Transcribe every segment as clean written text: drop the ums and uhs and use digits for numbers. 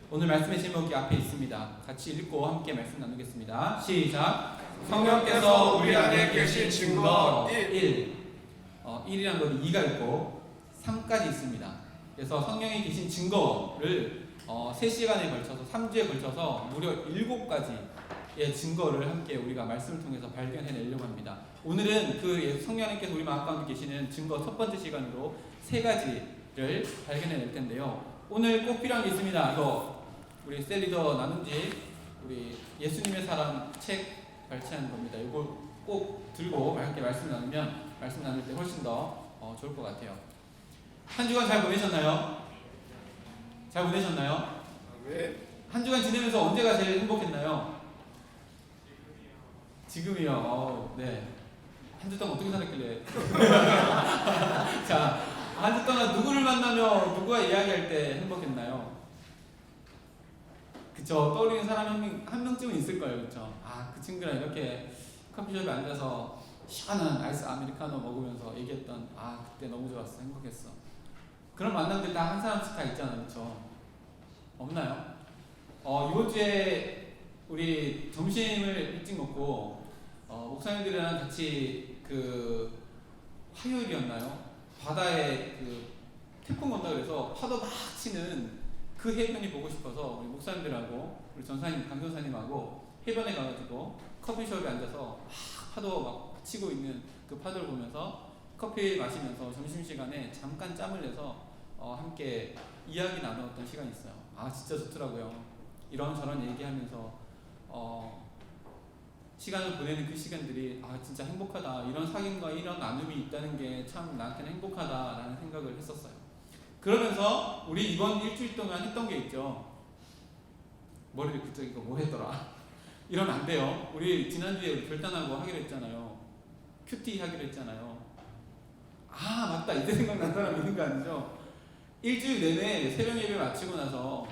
오늘 말씀의 제목이 앞에 있습니다. 같이 읽고 함께 말씀 나누겠습니다. 시작. 성령께서 우리 안에 계신 증거 1. 1이라는 것은 2가 있고 3까지 있습니다. 그래서 성령이 계신 증거를 3시간에 걸쳐서 3주에 걸쳐서 무려 7가지의 증거를 함께 우리가 말씀을 통해서 발견해내려고 합니다. 오늘은 그 성령님께서 우리 마음 가운데 계시는 증거 첫 번째 시간으로 3가지를 발견해낼 텐데요. 오늘 꼭 필요한 게 있습니다. 이거 우리 셀리더 나눈지 우리 예수님의 사랑 책 발췌한 겁니다. 이걸 꼭 들고 함께 말씀 나눌 때 훨씬 더 좋을 것 같아요. 한 주간 잘 보내셨나요? 잘 보내셨나요? 네. 한 주간 지내면서 언제가 제일 행복했나요? 지금이요. 네. 한 주 동안 어떻게 살았길래? 자, 한 주 동안 누구를 만나며 누구와 이야기할 때 행복했나요? 그쵸. 떠오르는 사람 한 명쯤은 있을 거예요. 그쵸. 그 친구랑 이렇게 커피숍에 앉아서 시원한 아이스 아메리카노 먹으면서 얘기했던 그때 너무 좋았어. 행복했어. 그런 만남들 다 한 사람씩 다 있잖아요. 그쵸. 없나요? 이번 주에 우리 점심을 일찍 먹고 목사님들이랑 같이 화요일이었나요? 바다에 태풍 온다 그래서 파도 막 치는 그 해변이 보고 싶어서 우리 목사님들하고 우리 전사님, 강전사님하고 해변에 가가지고 커피숍에 앉아서 파도 막 치고 있는 그 파도를 보면서 커피 마시면서 점심시간에 잠깐 짬을 내서 함께 이야기 나누었던 시간이 있어요. 진짜 좋더라고요. 이런저런 얘기하면서 시간을 보내는 그 시간들이 진짜 행복하다. 이런 사귐과 이런 나눔이 있다는 게 참 나한테는 행복하다라는 생각을 했었어요. 그러면서 우리 이번 일주일 동안 했던 게 있죠. 머리를 그쪽 이거 뭐 했더라. 이러면 안 돼요. 우리 지난주에 우리 결단하고 하기로 했잖아요. 큐티 하기로 했잖아요. 맞다. 이제 생각난 사람 있는 거 아니죠? 일주일 내내 새벽 예배 마치고 나서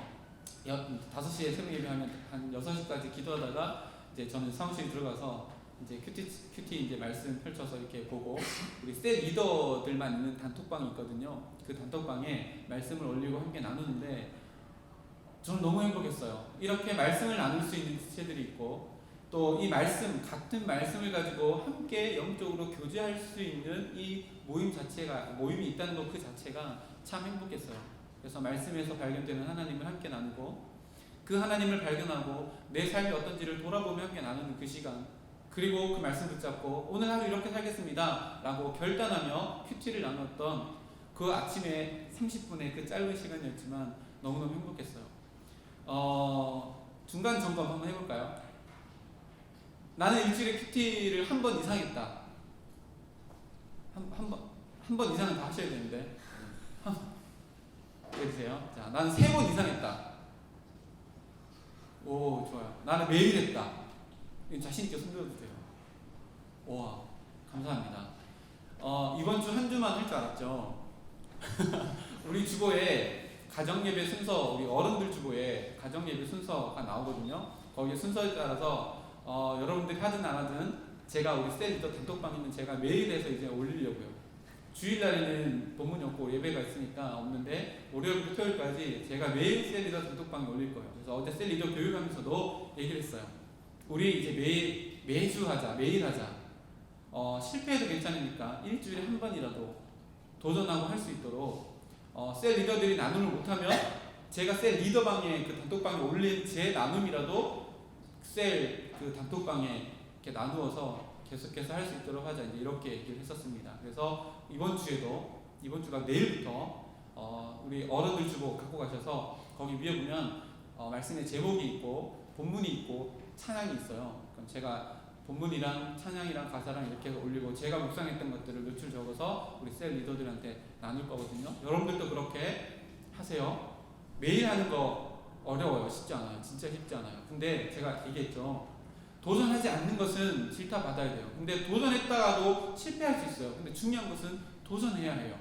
5시에 새벽 예배 하면 한 6시까지 기도하다가 이제 저는 사무실 들어가서 이제 큐티 이제 말씀 펼쳐서 이렇게 보고 우리 셀 리더들만 있는 단톡방이 있거든요. 그 단톡방에 말씀을 올리고 함께 나누는데 저는 너무 행복했어요. 이렇게 말씀을 나눌 수 있는 지체들이 있고 또 이 같은 말씀을 가지고 함께 영적으로 교제할 수 있는 이 모임이 있다는 것 그 자체가 참 행복했어요. 그래서 말씀에서 발견되는 하나님을 함께 나누고 그 하나님을 발견하고 내 삶이 어떤지를 돌아보며 함께 나누는 그 시간, 그리고 그 말씀 붙잡고 오늘 하루 이렇게 살겠습니다 라고 결단하며 큐티를 나눴던 그 아침에 30분의 그 짧은 시간이었지만 너무너무 행복했어요. 중간 점검 한번 해볼까요? 나는 일주일에 큐티를 한 번 이상 했다. 한 번 이상은 다 하셔야 되는데 해주세요. 자, 나는 3번 이상 했다. 오, 좋아요. 나는 매일 했다. 자신있게 손 들어주세요. 와, 감사합니다. 이번 주 한 주만 할 줄 알았죠? 우리 주보에 가정예배 순서, 우리 어른들 주보에 가정예배 순서가 나오거든요. 거기에 순서에 따라서 여러분들이 하든 안 하든 제가 우리 셀리더 단톡방 있는 제가 매일 해서 이제 올리려고요. 주일날에는 본문이 없고 예배가 있으니까 없는데 월요일부터 토요일까지 제가 매일 셀리더 단톡방에 올릴 거예요. 그래서 어제 셀리더 교육하면서도 얘기를 했어요. 우리 이제 매주 하자, 매일 하자. 실패해도 괜찮으니까 일주일에 한 번이라도 도전하고 할 수 있도록 셀 리더들이 나눔을 못하면 제가 셀 리더방에 그 단톡방에 올린 제 나눔이라도 셀 그 단톡방에 이렇게 나누어서 계속해서 할 수 있도록 하자. 이제 이렇게 얘기를 했었습니다. 그래서 이번 주가 내일부터 우리 어른들 주보 갖고 가셔서 거기 위에 보면 말씀의 제목이 있고 본문이 있고 찬양이 있어요. 그럼 제가 본문이랑 찬양이랑 가사랑 이렇게 올리고 제가 묵상했던 것들을 며칠 적어서 우리 셀 리더들한테 나눌 거거든요. 여러분들도 그렇게 하세요. 매일 하는 거 어려워요. 쉽지 않아요. 진짜 쉽지 않아요. 근데 제가 얘기했죠. 도전하지 않는 것은 질타 받아야 돼요. 근데 도전했다가도 실패할 수 있어요. 근데 중요한 것은 도전해야 해요.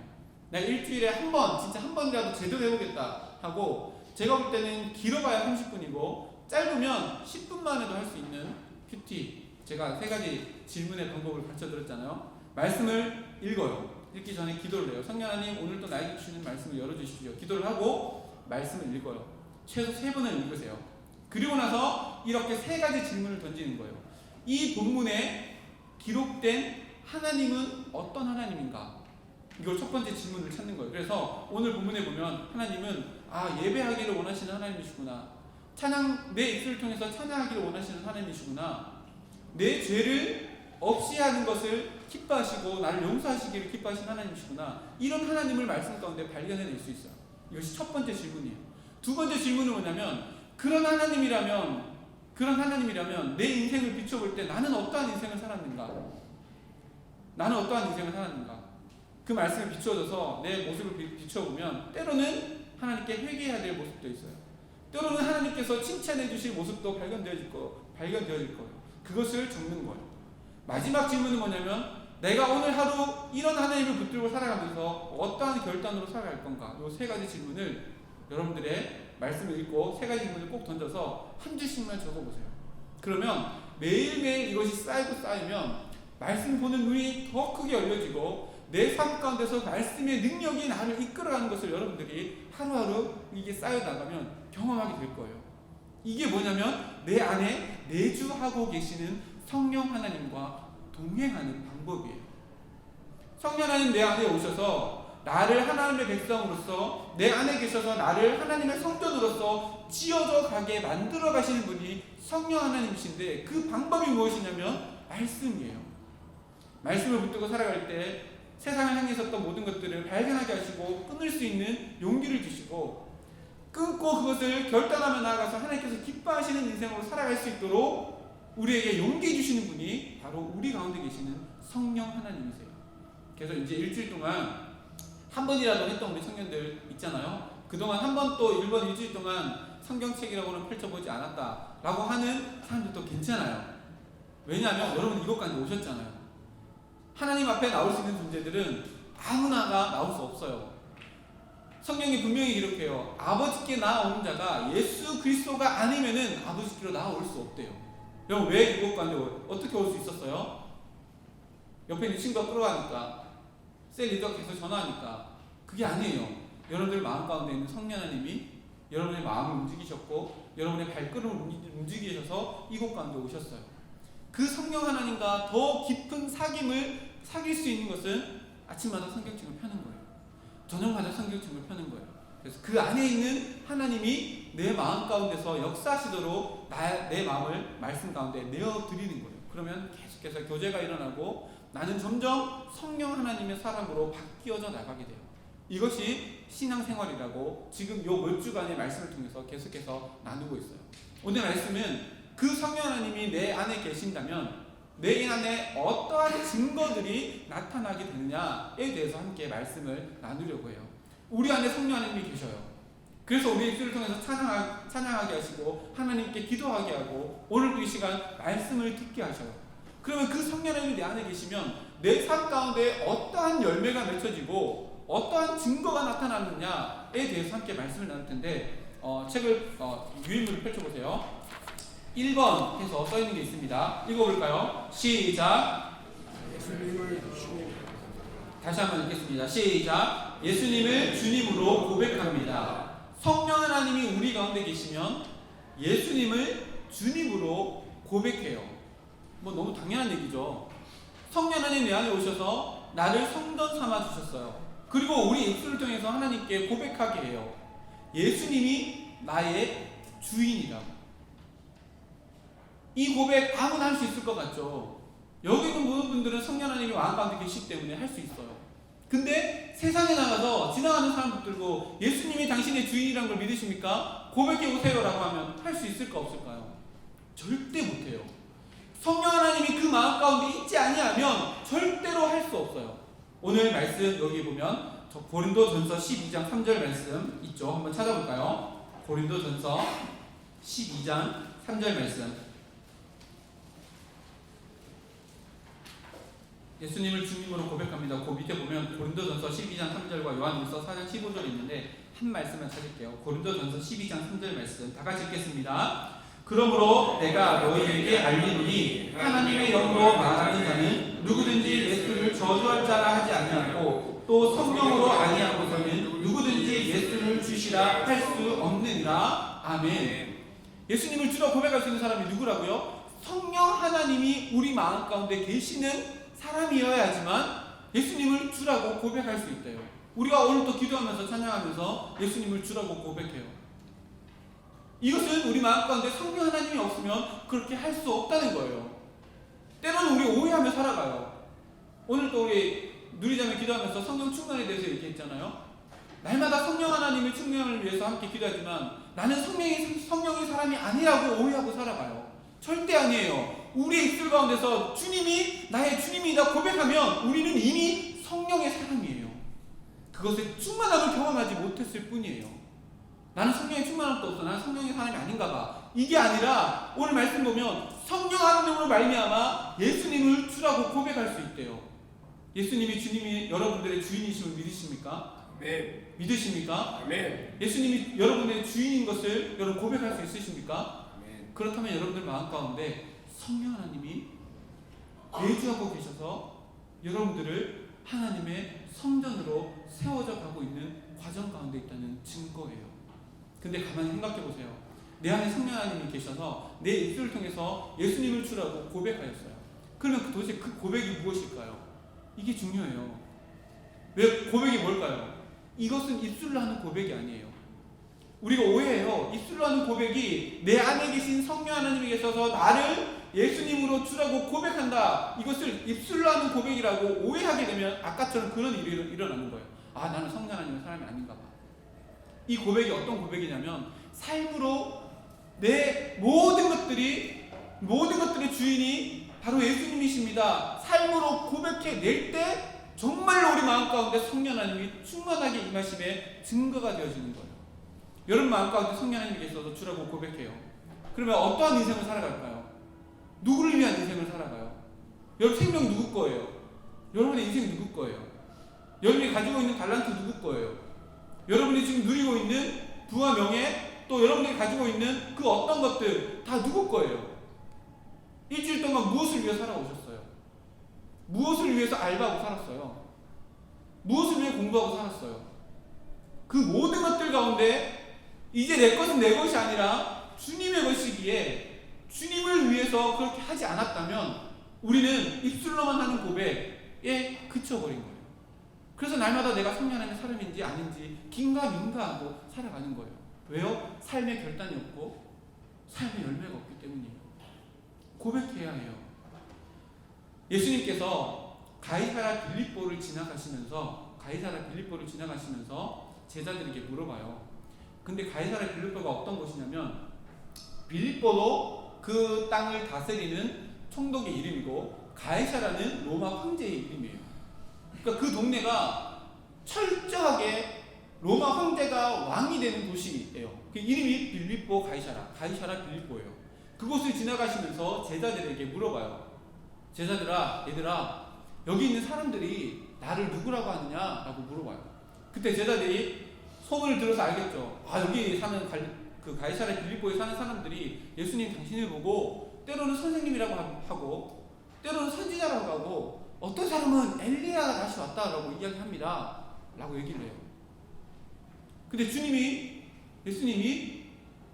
내가 일주일에 진짜 한 번이라도 제대로 해보겠다 하고, 제가 볼 때는 길어봐야 30분이고 짧으면 10분만 해도 할 수 있는 큐티. 제가 3가지 질문의 방법을 가르쳐드렸잖아요. 말씀을 읽어요. 읽기 전에 기도를 해요. 성령 하나님, 오늘도 나에게 주시는 말씀을 열어주십시오. 기도를 하고 말씀을 읽어요. 최소 3번은 읽으세요. 그리고 나서 이렇게 3가지 질문을 던지는 거예요. 이 본문에 기록된 하나님은 어떤 하나님인가? 이걸 첫 번째 질문을 찾는 거예요. 그래서 오늘 본문에 보면 하나님은 예배하기를 원하시는 하나님이시구나. 내 입술을 통해서 찬양하기를 원하시는 하나님이시구나. 내 죄를 없이 하는 것을 기뻐하시고 나를 용서하시기를 기뻐하시는 하나님이시구나. 이런 하나님을 말씀 가운데 발견해낼 수 있어요. 이것이 첫 번째 질문이에요. 두 번째 질문은 뭐냐면 그런 하나님이라면 내 인생을 비춰볼 때 나는 어떠한 인생을 살았는가? 그 말씀에 비추어져서 내 모습을 비춰보면 때로는 하나님께 회개해야 될 모습도 있어요. 때로는 하나님께서 칭찬해 주실 모습도 발견되어질 거예요. 그것을 적는 거예요. 마지막 질문은 뭐냐면 내가 오늘 하루 이런 하나님을 붙들고 살아가면서 어떠한 결단으로 살아갈 건가? 이 3가지 질문을 여러분들의 말씀을 읽고 3가지 질문을 꼭 던져서 한 줄씩만 적어보세요. 그러면 매일매일 이것이 쌓이면 말씀 보는 눈이 더 크게 열려지고 내 삶 가운데서 말씀의 능력이 나를 이끌어가는 것을 여러분들이 하루하루 이게 쌓여나가면 경험하게 될 거예요. 이게 뭐냐면 내 안에 내주하고 계시는 성령 하나님과 동행하는 방법이에요. 성령 하나님 내 안에 오셔서 나를 하나님의 백성으로서 내 안에 계셔서 나를 하나님의 성전으로서 지어져 가게 만들어 가시는 분이 성령 하나님이신데 그 방법이 무엇이냐면 말씀이에요. 말씀을 붙들고 살아갈 때 세상을 향해 있었던 모든 것들을 발견하게 하시고 끊을 수 있는 용기를 주시고 끊고 그것을 결단하며 나아가서 하나님께서 기뻐하시는 인생으로 살아갈 수 있도록 우리에게 용기 주시는 분이 바로 우리 가운데 계시는 성령 하나님이세요. 그래서 이제 일주일 동안 한 번이라도 했던 우리 청년들 있잖아요. 그동안 한 번도 1번 일주일 동안 성경책이라고는 펼쳐보지 않았다라고 하는 사람들도 괜찮아요. 왜냐하면 여러분 이것까지 오셨잖아요. 하나님 앞에 나올 수 있는 존재들은 아무나가 나올 수 없어요. 성경이 분명히 기록해요. 아버지께 나아오는 자가 예수 그리스도가 아니면은 아버지께로 나아올 수 없대요. 여러분 왜 이것 가운데 어떻게 올 수 있었어요? 옆에 있는 친구가 끌어가니까, 셀 리더가 계속 전화하니까. 그게 아니에요. 여러분들 마음 가운데 있는 성령 하나님이 여러분의 마음을 움직이셨고 여러분의 발걸음을 움직이셔서 이곳 가운데 오셨어요. 그 성령 하나님과 더 깊은 사귈 수 있는 것은 아침마다 성경책을 펴는 거예요. 저녁마다 성경책을 펴는 거예요. 그래서 그 안에 있는 하나님이 내 마음 가운데서 역사하시도록 내 마음을 말씀 가운데 내어드리는 거예요. 그러면 계속해서 교제가 일어나고 나는 점점 성령 하나님의 사람으로 바뀌어져 나가게 돼요. 이것이 신앙생활이라고 지금 요 몇 주간의 말씀을 통해서 계속해서 나누고 있어요. 오늘 말씀은 그 성령 하나님이 내 안에 계신다면 내 안에 어떠한 증거들이 나타나게 되느냐에 대해서 함께 말씀을 나누려고 해요. 우리 안에 성령 하나님이 계셔요. 그래서 우리 입술을 통해서 찬양하게 하시고 하나님께 기도하게 하고 오늘도 이 시간 말씀을 듣게 하셔요. 그러면 그 성령 하나님이 내 안에 계시면 내 삶 가운데 어떠한 열매가 맺혀지고 어떠한 증거가 나타나느냐에 대해서 함께 말씀을 나눌 텐데 책을 유인물을 펼쳐보세요. 1번 해서 써있는 게 있습니다. 읽어볼까요? 시작. 다시 한번 읽겠습니다. 시작. 예수님을 주님으로 고백합니다. 성령 하나님이 우리 가운데 계시면 예수님을 주님으로 고백해요. 뭐 너무 당연한 얘기죠. 성령 하나님 내 안에 오셔서 나를 성전 삼아 주셨어요. 그리고 우리 입술을 통해서 하나님께 고백하게 해요. 예수님이 나의 주인이라고. 이 고백 아무나 할 수 있을 것 같죠. 여기 있는 모든 분들은 성령 하나님이 마음 가운데 계시기 때문에 할 수 있어요. 근데 세상에 나가서 지나가는 사람들 들고 예수님이 당신의 주인이라는 걸 믿으십니까? 고백해 오세요라고 하면 할 수 있을까 없을까요? 절대 못해요. 성령 하나님이 그 마음 가운데 있지 아니하면 절대로 할 수 없어요. 오늘 말씀 여기 보면 고린도전서 12장 3절 말씀 있죠. 한번 찾아볼까요? 고린도전서 12장 3절 말씀. 예수님을 주님으로 고백합니다. 그 밑에 보면 고린도전서 12장 3절과 요한일서 4장 15절이 있는데 한 말씀만 찾을게요. 고린도전서 12장 3절 말씀 다 같이 읽겠습니다. 그러므로 내가 너희에게 알리노니 하나님의 영으로 말하는 자는 누구든지 예수를 저주할 자라 하지 아니하고 또 성령으로 아니하고서는 누구든지 예수를 주시라 할 수 없느니라. 아멘. 예수님을 주로 고백할 수 있는 사람이 누구라고요? 성령 하나님이 우리 마음 가운데 계시는 사람이어야지만 예수님을 주라고 고백할 수 있대요. 우리가 오늘도 기도하면서 찬양하면서 예수님을 주라고 고백해요. 이것은 우리 마음 가운데 성령 하나님이 없으면 그렇게 할 수 없다는 거예요. 때로는 우리 오해하며 살아가요. 오늘도 우리 누리자매 기도하면서 성령 충만에 대해서 얘기했잖아요. 날마다 성령 하나님의 충만을 위해서 함께 기도하지만 나는 성령의 사람이 아니라고 오해하고 살아가요. 절대 아니에요. 우리의 입술 가운데서 주님이 나의 주님이다 고백하면 우리는 이미 성령의 사람이에요. 그것의 충만함을 경험하지 못했을 뿐이에요. 나는 성령의 충만함도 없어. 나는 성령의 사람이 아닌가 봐. 이게 아니라 오늘 말씀 보면 성령 하나님으로 말미암아 예수님을 주라고 고백할 수 있대요. 예수님이 주님이 여러분들의 주인이심을 믿으십니까? 네. 믿으십니까? 네. 예수님이 여러분의 주인인 것을 여러분 고백할 수 있으십니까? 네. 그렇다면 여러분들 마음 가운데 성령 하나님이 내주하고 계셔서 여러분들을 하나님의 성전으로 세워져 가고 있는 과정 가운데 있다는 증거예요. 근데 가만히 생각해 보세요. 내 안에 성령 하나님이 계셔서 내 입술을 통해서 예수님을 주라고 고백하였어요. 그러면 도대체 그 고백이 무엇일까요? 이게 중요해요. 왜 고백이 뭘까요? 이것은 입술로 하는 고백이 아니에요. 우리가 오해해요. 입술로 하는 고백이 내 안에 계신 성령 하나님이 계셔서 나를 예수님으로 주라고 고백한다. 이것을 입술로 하는 고백이라고 오해하게 되면 아까처럼 그런 일이 일어나는 거예요. 아, 나는 성령 하나님의 사람이 아닌가 봐. 이 고백이 어떤 고백이냐면 삶으로 내 모든 것들의 주인이 바로 예수님이십니다. 삶으로 고백해낼 때 정말로 우리 마음 가운데 성령 하나님이 충만하게 임하심의 증거가 되어지는 거예요. 여러분 마음 가운데 성령 하나님이 계셔서 주라고 고백해요. 그러면 어떠한 인생을 살아갈까요? 누구를 위한 인생을 살아가요? 여러분 생명 누구 거예요? 여러분의 인생 누구 거예요? 여러분이 가지고 있는 달란트 누구 거예요? 여러분이 지금 누리고 있는 부와 명예, 또 여러분들이 가지고 있는 그 어떤 것들 다 누구 거예요? 일주일 동안 무엇을 위해 살아오셨어요? 무엇을 위해서 알바하고 살았어요? 무엇을 위해 공부하고 살았어요? 그 모든 것들 가운데 이제 내 것은 내 것이 아니라 주님의 것이기에 주님을 위해서 그렇게 하지 않았다면 우리는 입술로만 하는 고백에 그쳐버린 거예요. 그래서 날마다 내가 성령 하나님의 사람인지 아닌지 긴가민가하고 살아가는 거예요. 왜요? 삶의 결단이 없고 삶의 열매가 없기 때문이에요. 고백해야 해요. 예수님께서 가이사랴 빌립보를 지나가시면서 제자들에게 물어봐요. 근데 가이사랴 빌립보가 어떤 곳이냐면 빌립보도 그 땅을 다스리는 총독의 이름이고 가이사랴는 로마 황제의 이름이에요. 그러니까 그 동네가 철저하게 로마 황제가 왕이 되는 도시예요. 그 이름이 빌립보 가이사랴 빌립보예요. 그곳을 지나가시면서 제자들에게 물어봐요. 제자들아, 얘들아, 여기 있는 사람들이 나를 누구라고 하느냐라고 물어봐요. 그때 제자들이 소문을 들어서 알겠죠. 아, 여기 사는 그 가이사랴 빌립보에 사는 사람들이 예수님 당신을 보고 때로는 선생님이라고 하고 때로는 선지자라고 하고 어떤 사람은 엘리야가 다시 왔다라고 이야기합니다 라고 얘기를 해요. 근데 예수님이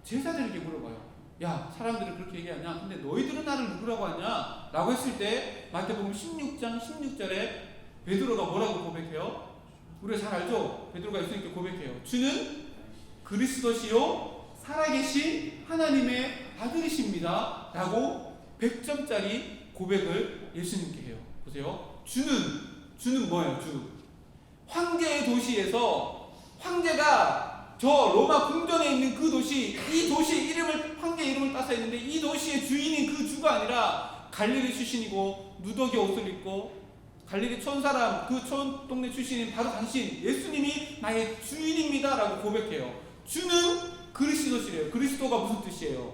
제자들에게 물어봐요. 야, 사람들은 그렇게 얘기하냐? 근데 너희들은 나를 누구라고 하냐? 라고 했을 때 마태복음 16장 16절에 베드로가 뭐라고 고백해요? 우리가 잘 알죠? 베드로가 예수님께 고백해요. 주는 그리스도시요 살아계신 하나님의 아들이십니다 라고 100점짜리 고백을 예수님께 해요. 보세요. 주는 뭐예요? 황제의 도시에서 황제가 저 로마 궁전에 있는 그 도시, 이 도시의 황제 이름을 따서 있는데 이 도시의 주인인 그 주가 아니라 갈릴리 출신이고 누더기 옷을 입고 갈릴리 촌사람, 그 촌 동네 출신인 바로 당신 예수님이 나의 주인입니다 라고 고백해요. 주는 그리스도시래요. 그리스도가 무슨 뜻이에요?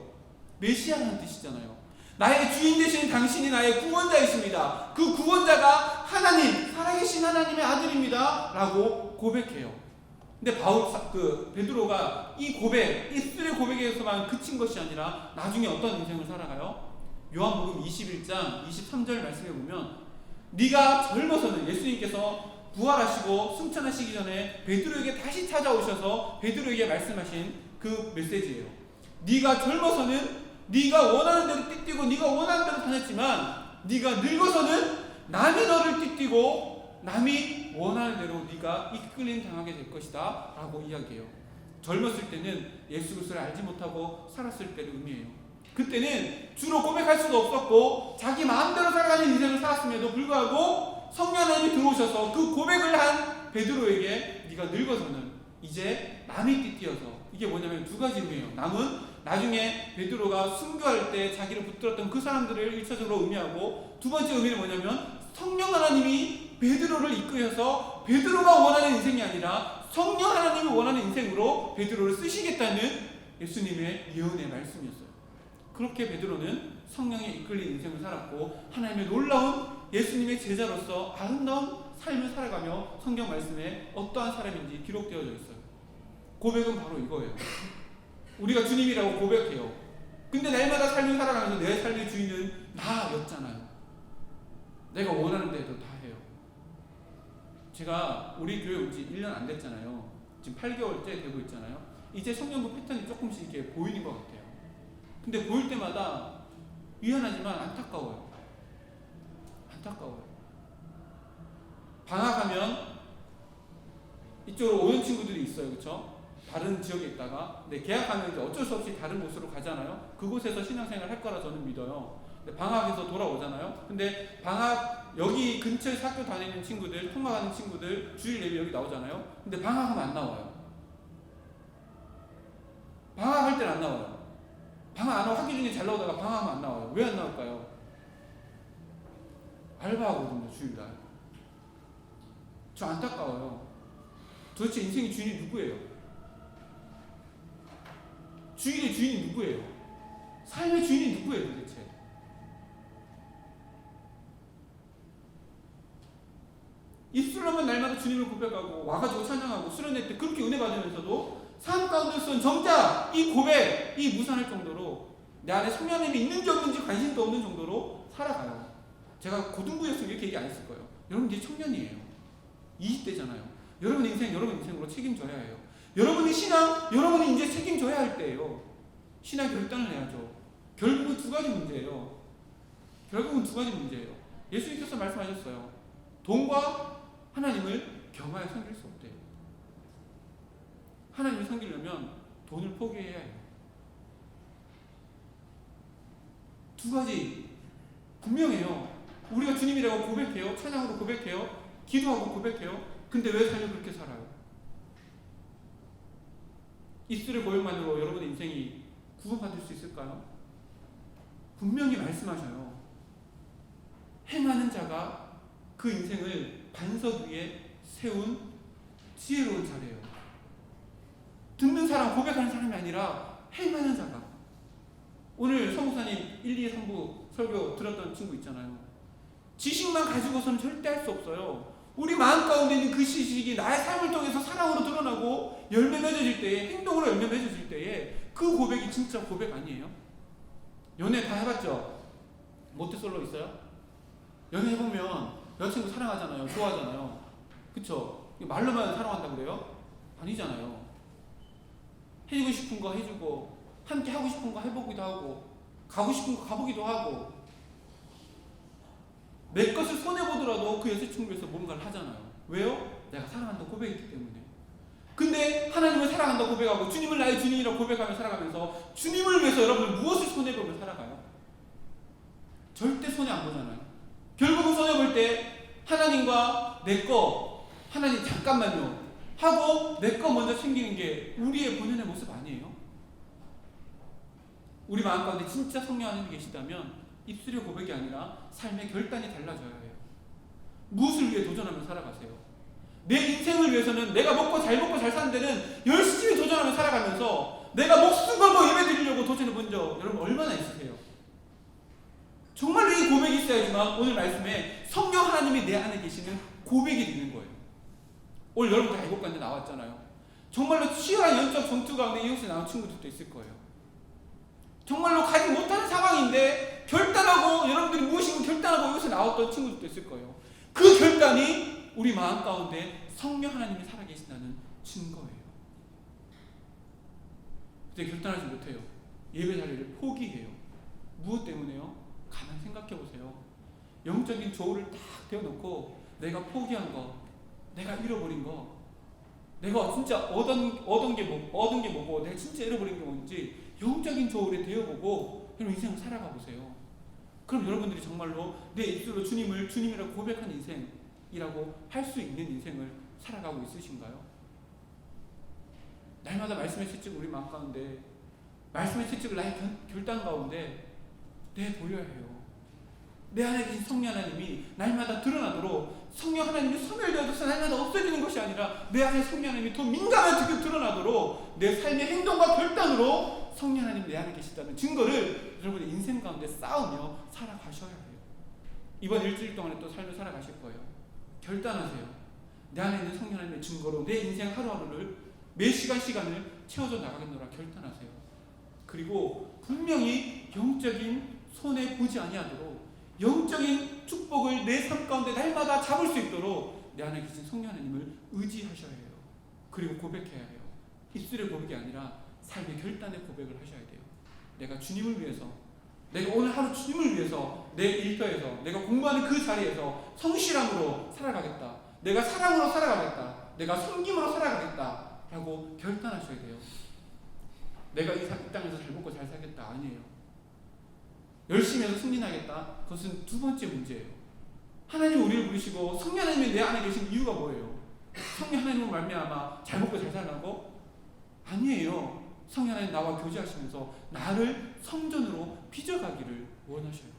메시아라는 뜻이잖아요. 나의 주인 되시는 당신이 나의 구원자이십니다. 그 구원자가 하나님, 살아계신 하나님의 아들입니다 라고 고백해요. 근데 베드로가 이 술의 고백에서만 그친 것이 아니라 나중에 어떤 인생을 살아가요? 요한복음 21장 23절 말씀해 보면 네가 젊어서는 예수님께서 부활하시고 승천하시기 전에 베드로에게 다시 찾아오셔서 베드로에게 말씀하신 그 메시지예요. 네가 젊어서는 네가 원하는 대로 띠뛰고 네가 원하는 대로 다녔지만 네가 늙어서는 남이 너를 띠뛰고 남이 원하는 대로 네가 이끌림 당하게 될 것이다 라고 이야기해요. 젊었을 때는 예수 그리스도를 알지 못하고 살았을 때를 의미해요. 그때는 주로 고백할 수도 없었고 자기 마음대로 살아가는 인생을 살았음에도 불구하고 성령 하나님이 들어오셔서 그 고백을 한 베드로에게 네가 늙어서는 이제 남이 띠뛰어서, 이게 뭐냐면 두 가지 의미예요. 남은 나중에 베드로가 순교할 때 자기를 붙들었던 그 사람들을 1차적으로 의미하고, 두 번째 의미는 뭐냐면 성령 하나님이 베드로를 이끌어서 베드로가 원하는 인생이 아니라 성령 하나님이 원하는 인생으로 베드로를 쓰시겠다는 예수님의 예언의 말씀이었어요. 그렇게 베드로는 성령에 이끌린 인생을 살았고 하나님의 놀라운 예수님의 제자로서 아름다운 삶을 살아가며 성경 말씀에 어떠한 사람인지 기록되어져 있어요. 고백은 바로 이거예요. 우리가 주님이라고 고백해요. 근데 날마다 삶을 살아가면서 내 삶의 주인은 나였잖아요. 내가 원하는 대로 다 해요. 제가 우리 교회 온 지 1년 안 됐잖아요. 지금 8개월째 되고 있잖아요. 이제 성령부 패턴이 조금씩 이렇게 보이는 것 같아요. 근데 보일 때마다 미안하지만 안타까워요. 안타까워요. 방학하면 이쪽으로 오는 친구들이 있어요. 그렇죠? 다른 지역에 있다가 근데 계약하면 이제 어쩔 수 없이 다른 곳으로 가잖아요. 그곳에서 신앙생활 할 거라 저는 믿어요. 근데 방학에서 돌아오잖아요. 근데 방학 여기 근처에 학교 다니는 친구들, 통학하는 친구들 주일 예배 여기 나오잖아요. 근데 방학하면 안 나와요. 방학할 때는 안 나와요. 방학 안 하고 학기 중에 잘 나오다가 방학하면 안 나와요. 왜 안 나올까요? 알바하거든요, 주일날. 저 안타까워요. 도대체 인생의 주인이 누구예요? 주일의 주인이 누구예요? 삶의 주인이 누구예요, 도대체? 입술로만 날마다 주님을 고백하고 와가지고 찬양하고 수련회 때 그렇게 은혜 받으면서도 삶 가운데서는 정작 이 고백, 이 무산할 정도로 내 안에 성령님이 있는지 없는지 관심도 없는 정도로 살아가요. 제가 고등부였으면 이렇게 얘기 안 했을 거예요. 여러분 이제 청년이에요. 20대잖아요. 여러분 인생 여러분 인생으로 책임져야 해요. 여러분의 신앙 여러분이 이제 책임져야 할 때예요. 신앙 결단을 해야죠. 결국은 두 가지 문제예요. 결국은 두 가지 문제예요. 예수님께서 말씀하셨어요. 돈과 하나님을 겸하여 섬길 수 없대요. 하나님을 섬기려면 돈을 포기해야 해요. 두 가지 분명해요. 우리가 주님이라고 고백해요. 찬양으로 고백해요. 기도하고 고백해요. 근데 왜 삶을 그렇게 살아요? 입술의 고백만으로 여러분의 인생이 구원받을 수 있을까요? 분명히 말씀하셔요. 행하는 자가 그 인생을 반석 위에 세운 지혜로운 자래요. 듣는 사람, 고백하는 사람이 아니라 행하는 자가. 오늘 성목사님 1, 2, 3부 설교 들었던 친구 있잖아요. 지식만 가지고서는 절대 할 수 없어요. 우리 마음 가운데 있는 그 지식이 나의 삶을 통해서 사랑으로 드러나고 열매 맺어질 때에, 행동으로 열매 맺어질 때에 그 고백이 진짜 고백 아니에요? 연애 다 해봤죠? 모태솔로 있어요? 연애 해보면 여자친구 사랑하잖아요. 좋아하잖아요. 그쵸? 말로만 사랑한다고 그래요? 아니잖아요. 해주고 싶은 거 해주고 함께 하고 싶은 거 해보기도 하고 가고 싶은 거 가보기도 하고 내 것을 손해보더라도 그 여자친구에서 뭔가를 하잖아요. 왜요? 내가 사랑한다고 고백했기 때문에. 근데 하나님을 사랑한다고 고백하고 주님을 나의 주님이라고 고백하며 살아가면서 주님을 위해서 여러분은 무엇을 손해보며 살아가요? 절대 손해 안 보잖아요. 결국은 손해볼 때 하나님과 내 거, 하나님 잠깐만요 하고 내 거 먼저 챙기는 게 우리의 본연의 모습 아니에요? 우리 마음 가운데 진짜 성령 하나님이 계시다면 입술의 고백이 아니라 삶의 결단이 달라져야 해요. 무엇을 위해 도전하며 살아가세요? 내 인생을 위해서는 내가 잘 먹고 잘 사는 데는 열심히 도전하며 살아가면서 내가 목숨 걸고 예배 드리려고 도전해 본 적 여러분 얼마나 있으세요? 정말로 이 고백이 있어야지만 오늘 말씀에 성령 하나님이 내 안에 계시는 고백이 되는 거예요. 오늘 여러분 다 애국간데 나왔잖아요. 정말로 치열한 영적 전투 가운데 이곳에 나온 친구들도 있을 거예요. 정말로 가지 못하는 상황인데 결단하고 여러분들이 무엇인가 결단하고 이곳에 나왔던 친구들도 있을 거예요. 그 결단이 우리 마음 가운데 성령 하나님이 살아계신다는 증거예요. 근데 결단하지 못해요. 예배 자리를 포기해요. 무엇 때문에요? 가만히 생각해 보세요. 영적인 조울을 딱 대어놓고 내가 포기한 거, 내가 잃어버린 거, 내가 진짜 얻은 게 뭐고 내가 진짜 잃어버린 게 뭔지 영적인 조울에 대어보고 여러분 인생을 살아가 보세요. 그럼 여러분들이 정말로 내 입술로 주님을 주님이라고 고백한 인생이라고 할 수 있는 인생을 살아가고 있으신가요? 날마다 말씀의 채찍을 우리 마음 가운데, 말씀의 채찍을 나의 결단 가운데 내보여야 해요. 내 안에 계신 성령 하나님이 날마다 드러나도록, 성령 하나님이 소멸되어서 날마다 없어지는 것이 아니라 내 안에 성령 하나님이 더 민감하게 드러나도록 내 삶의 행동과 결단으로 성령 하나님이 내 안에 계시다는 증거를 여러분의 인생 가운데 쌓으며 살아가셔야 해요. 이번 일주일 동안에 또 삶을 살아가실 거예요. 결단하세요. 내 안에 있는 성령 하나님의 증거로 내 인생 하루하루를, 매 시간을 채워져 나가겠노라 결단하세요. 그리고 분명히 영적인 손해 보지 아니하도록 영적인 축복을 내 삶 가운데 날마다 잡을 수 있도록 내 안에 계신 성령 하나님을 의지하셔야 해요. 그리고 고백해야 해요. 입술의 고백이 아니라 삶의 결단의 고백을 하셔야 돼요. 내가 주님을 위해서, 내가 오늘 하루 주님을 위해서 내 일터에서, 내가 공부하는 그 자리에서 성실함으로 살아가겠다, 내가 사랑으로 살아가겠다, 내가 섬김으로 살아가겠다 라고 결단하셔야 돼요. 내가 이 땅에서 잘 먹고 잘 살겠다 아니에요. 열심히 해서 승진하겠다, 그것은 두 번째 문제예요. 하나님이 우리를 부르시고 성령 하나님이 내 안에 계신 이유가 뭐예요? 성령 하나님을 말미암아 잘 먹고 잘 살라고? 아니에요. 성령 하나님 나와 교제하시면서 나를 성전으로 빚어가기를 원하셔요.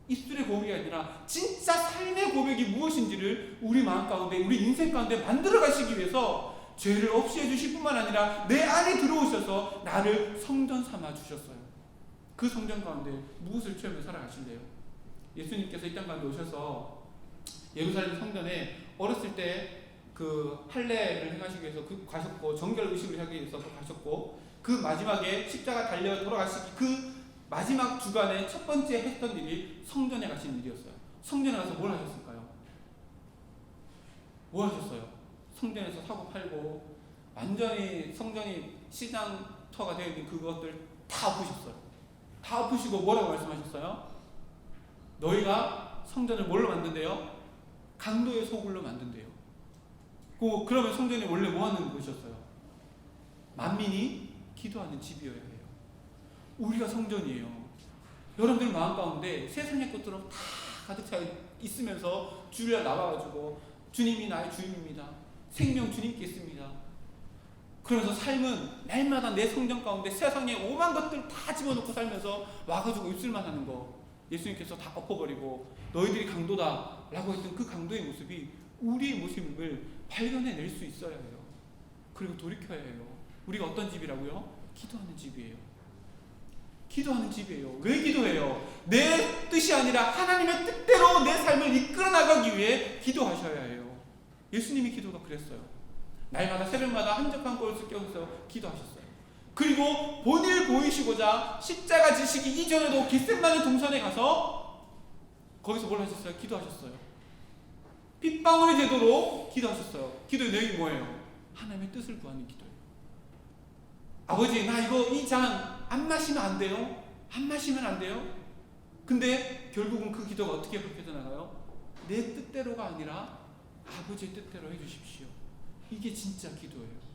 입술의 고백이 아니라 진짜 삶의 고백이 무엇인지를 우리 마음 가운데, 우리 인생 가운데 만들어 가시기 위해서 죄를 없이 해주실 뿐만 아니라 내 안에 들어오셔서 나를 성전 삼아 주셨어요. 그 성전 가운데 무엇을 취하며 살아가실래요? 예수님께서 이 땅 가운데 오셔서 예루살렘 성전에 어렸을 때 그 할례를 행하시기 위해서 가셨고, 정결 의식을 하기 위해서 가셨고, 그 마지막에 십자가 달려 돌아가시기 그 마지막 주간에 첫 번째 했던 일이 성전에 가신 일이었어요. 성전에 가서 뭘 하셨을까요? 뭐 하셨어요? 성전에서 사고 팔고 완전히 성전이 시장터가 되어 있는 그것들 다 엎으셨어요. 다 엎으시고 뭐라고 말씀하셨어요? 너희가 성전을 뭘로 만든대요? 강도의 소굴로 만든대요. 그러면 성전이 원래 뭐 하는 곳이었어요? 만민이 기도하는 집이어야 해요. 우리가 성전이에요. 여러분들 마음 가운데 세상의 것들은 다 가득 차 있으면서 주일날 나와가지고 주님이 나의 주인입니다, 생명 주님께 있습니다, 그러면서 삶은 날마다 내 성전 가운데 세상에 오만 것들 다 집어넣고 살면서 와가지고 입술만 하는 거, 예수님께서 다 엎어버리고 너희들이 강도다 라고 했던 그 강도의 모습이 우리의 모습을 발견해낼 수 있어야 해요. 그리고 돌이켜야 해요. 우리가 어떤 집이라고요? 기도하는 집이에요. 기도하는 집이에요. 왜 기도해요? 내 뜻이 아니라 하나님의 뜻대로 내 삶을 이끌어 나가기 위해 기도하셔야 해요. 예수님이 기도가 그랬어요. 날마다 새벽마다 한적한 곳을 껴서 기도하셨어요. 그리고 본일 보이시고자 십자가 지시기 이전에도 겟세마네 동산에 가서 거기서 뭘 하셨어요? 기도하셨어요. 핏방울이 되도록 기도하셨어요. 기도의 내용이 뭐예요? 하나님의 뜻을 구하는 기도예요. 아버지, 나 이 잔 안 마시면 안 돼요? 안 마시면 안 돼요? 근데 결국은 그 기도가 어떻게 바뀌어져 나가요? 내 뜻대로가 아니라 아버지의 뜻대로 해주십시오. 이게 진짜 기도예요.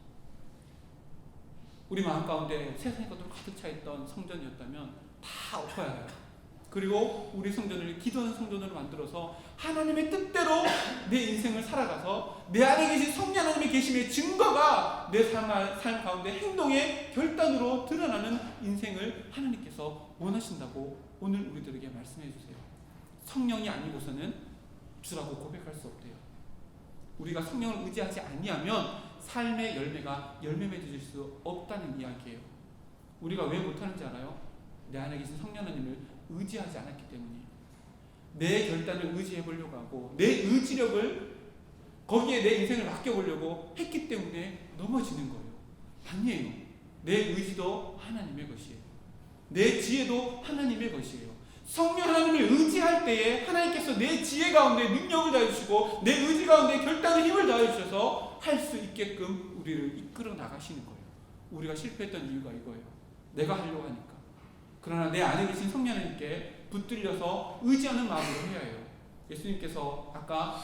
우리 마음 가운데 세상의 것으로 가득 차 있던 성전이었다면 다 엎어야 해요. 그리고 우리 성전을 기도하는 성전으로 만들어서 하나님의 뜻대로 내 인생을 살아가서 내 안에 계신 성령 하나님의 계심의 증거가 내 삶 가운데 행동의 결단으로 드러나는 인생을 하나님께서 원하신다고 오늘 우리들에게 말씀해 주세요. 성령이 아니고서는 주라고 고백할 수 없대요. 우리가 성령을 의지하지 아니하면 삶의 열매가 열매 맺을 수 없다는 이야기예요. 우리가 왜 못하는지 알아요? 내 안에 계신 성령 하나님을 의지하지 않았기 때문이에요. 내 결단을 의지해 보려고 하고 내 의지력을 거기에 내 인생을 맡겨보려고 했기 때문에 넘어지는 거예요. 아니에요. 내 의지도 하나님의 것이에요. 내 지혜도 하나님의 것이에요. 성령 하나님을 의지할 때에 하나님께서 내 지혜 가운데 능력을 다해주시고 내 의지 가운데 결단의 힘을 다해주셔서 할 수 있게끔 우리를 이끌어 나가시는 거예요. 우리가 실패했던 이유가 이거예요. 내가 하려고 하니까, 정말 내 안에 계신 성령 하나님께 붙들려서 의지하는 마음으로 해야 해요. 예수님께서 아까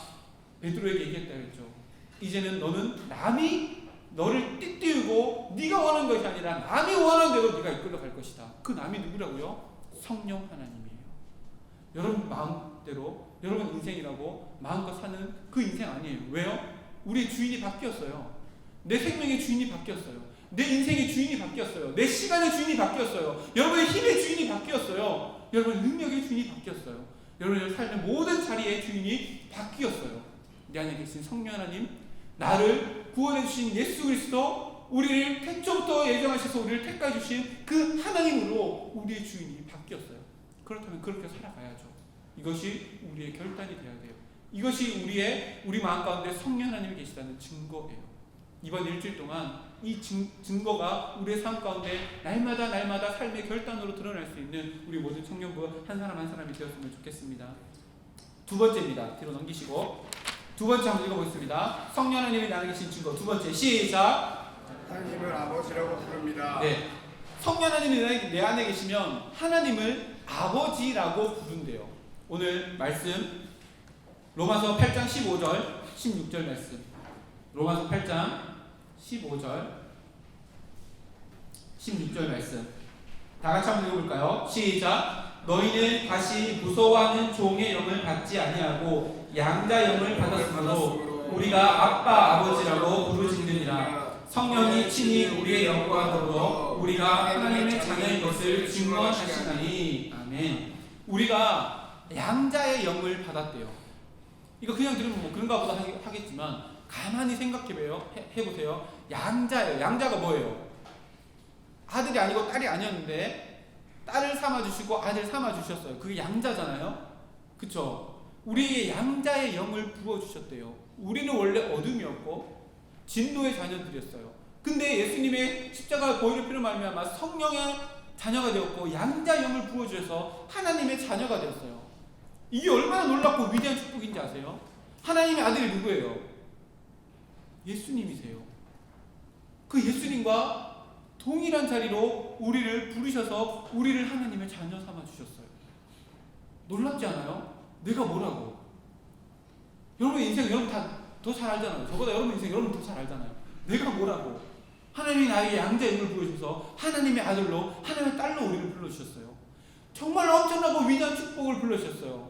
베드로에게 얘기했다 그랬죠. 이제는 너는 남이 너를 띠띠우고 네가 원하는 것이 아니라 남이 원하는 대로 네가 이끌러 갈 것이다. 그 남이 누구라고요? 성령 하나님이에요. 여러분 마음대로 여러분 인생이라고 마음껏 사는 그 인생 아니에요. 왜요? 우리의 주인이 바뀌었어요. 내 생명의 주인이 바뀌었어요. 내 인생의 주인이 바뀌었어요. 내 시간의 주인이 바뀌었어요. 여러분의 힘의 주인이 바뀌었어요. 여러분의 능력의 주인이 바뀌었어요. 여러분의 삶의 모든 자리의 주인이 바뀌었어요. 내 안에 계신 성령 하나님, 나를 구원해 주신 예수 그리스도, 우리를 태초부터 예정하셔서 우리를 택해 주신 그 하나님으로 우리의 주인이 바뀌었어요. 그렇다면 그렇게 살아가야죠. 이것이 우리의 결단이 되어야 돼요. 이것이 우리 마음 가운데 성령 하나님이 계시다는 증거예요. 이번 일주일 동안 이 증거가 우리의 삶 가운데 날마다 삶의 결단으로 드러날 수 있는 우리 모든 청년부 한 사람 한 사람이 되었으면 좋겠습니다. 두 번째입니다. 뒤로 넘기시고 두 번째 한번 읽어보겠습니다. 성령 하나님이 나에게 계신 증거 두 번째 시작. 하나님을 아버지라고 부릅니다. 네, 성령 하나님이 내 안에 계시면 하나님을 아버지라고 부른대요. 오늘 말씀 로마서 8장 15절 16절 말씀. 로마서 8장 15절 16절 말씀 다 같이 한번 읽어볼까요? 시작. 너희는 다시 무서워하는 종의 영을 받지 아니하고 양자 영을 받았으므로 우리가 아빠 아버지라고 부르짖느니라. 성령이 친히 우리의 영과 더불어 우리가 하나님의 자녀인 것을 증언하시나니. 아멘. 우리가 양자의 영을 받았대요. 이거 그냥 들으면 뭐 그런가 보다 하겠지만 가만히 해보세요. 양자예요. 양자가 뭐예요? 아들이 아니고 딸이 아니었는데 딸을 삼아주시고 아들 삼아주셨어요. 그게 양자잖아요. 그쵸? 우리에게 양자의 영을 부어주셨대요. 우리는 원래 어둠이었고 진노의 자녀들이었어요. 근데 예수님의 십자가 보혈의 피로 말미암아 성령의 자녀가 되었고 양자 영을 부어주셔서 하나님의 자녀가 되었어요. 이게 얼마나 놀랍고 위대한 축복인지 아세요? 하나님의 아들이 누구예요? 예수님이세요. 그 예수님과 동일한 자리로 우리를 부르셔서 우리를 하나님의 자녀 삼아 주셨어요. 놀랍지 않아요? 내가 뭐라고? 여러분의 인생 여러분 다 더 잘 알잖아요. 저보다 여러분 인생 여러분 더 잘 알잖아요. 내가 뭐라고? 하나님이 나에게 양자의 영을 부어주셔서 하나님의 아들로 하나님의 딸로 우리를 불러주셨어요. 정말 엄청나고 위대한 축복을 불러주셨어요.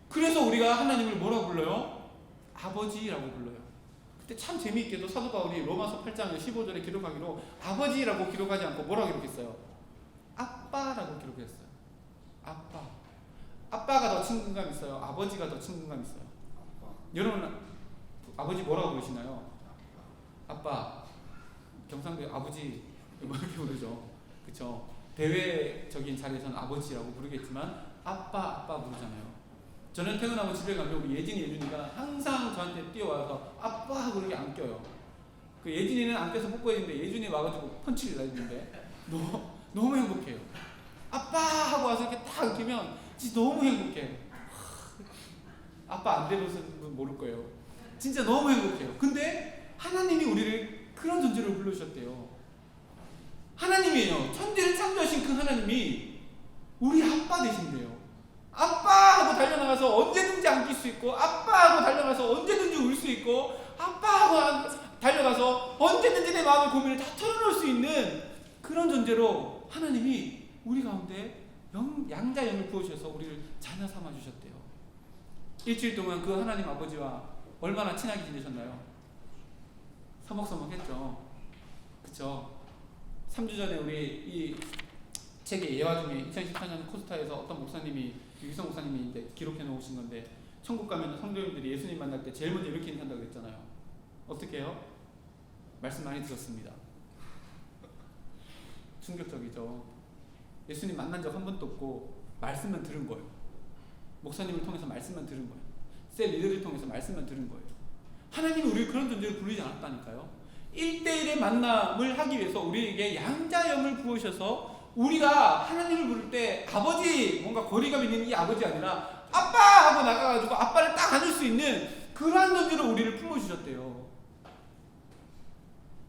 그래서 우리가 하나님을 뭐라고 불러요? 아버지라고 불러요. 그때 참 재미있게도 사도 바울이 로마서 8장 15절에 기록하기로 아버지라고 기록하지 않고 뭐라고 기록했어요? 아빠라고 기록했어요. 아빠. 아빠가 더 친근감 있어요? 아버지가 더 친근감 있어요? 여러분 아버지 뭐라고 부르시나요? 아빠. 경상도에 아버지 이렇게 부르죠. 그쵸? 대외적인 자리에서는 아버지라고 부르겠지만 아빠 부르잖아요. 저는 퇴근하고 집에 가면 우리 예준이가 항상 저한테 뛰어와서 아빠 하고 이렇게 안겨요. 그 예준이는 안겨서 뽀뽀했는데 예준이 와가지고 펀치를 날리는데 너무 행복해요. 아빠 하고 와서 이렇게 딱 안기면 진짜 너무 행복해. 아빠 안 돼보시는 분 모를 거예요. 진짜 너무 행복해요. 근데 하나님이 우리를 그런 존재로 불러주셨대요. 하나님이에요. 천지를 창조하신 그 하나님이 우리 아빠 되신대요. 아빠 하고 달려나가서 언제든지 안길 수 있고 아빠 하고 달려가서 언제든지 울 수 있고 아빠 하고 달려가서 언제든지 내 마음의 고민을 다 털어놓을 수 있는 그런 존재로 하나님이 우리 가운데 양자 영을 부어주셔서 우리를 자녀 삼아 주셨대요. 일주일 동안 그 하나님 아버지와 얼마나 친하게 지내셨나요? 서먹서먹했죠. 그쵸? 3주 전에 우리 이 책의 예화 중에 2014년 코스타에서 어떤 목사님이 유기성 목사님이 이제 기록해 놓으신 건데 천국 가면 성도님들이 예수님 만날 때 제일 먼저 이렇게 인사한다고 그랬잖아요. 어떻게 해요? 말씀 많이 들었습니다. 충격적이죠. 예수님 만난 적 한 번도 없고 말씀만 들은 거예요. 목사님을 통해서 말씀만 들은 거예요. 셀 리더를 통해서 말씀만 들은 거예요. 하나님이 우리를 그런 존재로 부르지 않았다니까요. 1대1의 만남을 하기 위해서 우리에게 양자영을 부으셔서 우리가 하나님을 부를 때 아버지 뭔가 거리감 있는 이 아버지 아니라 아빠 하고 나가가지고 아빠를 딱 안을 수 있는 그러한 존재로 우리를 품어주셨대요.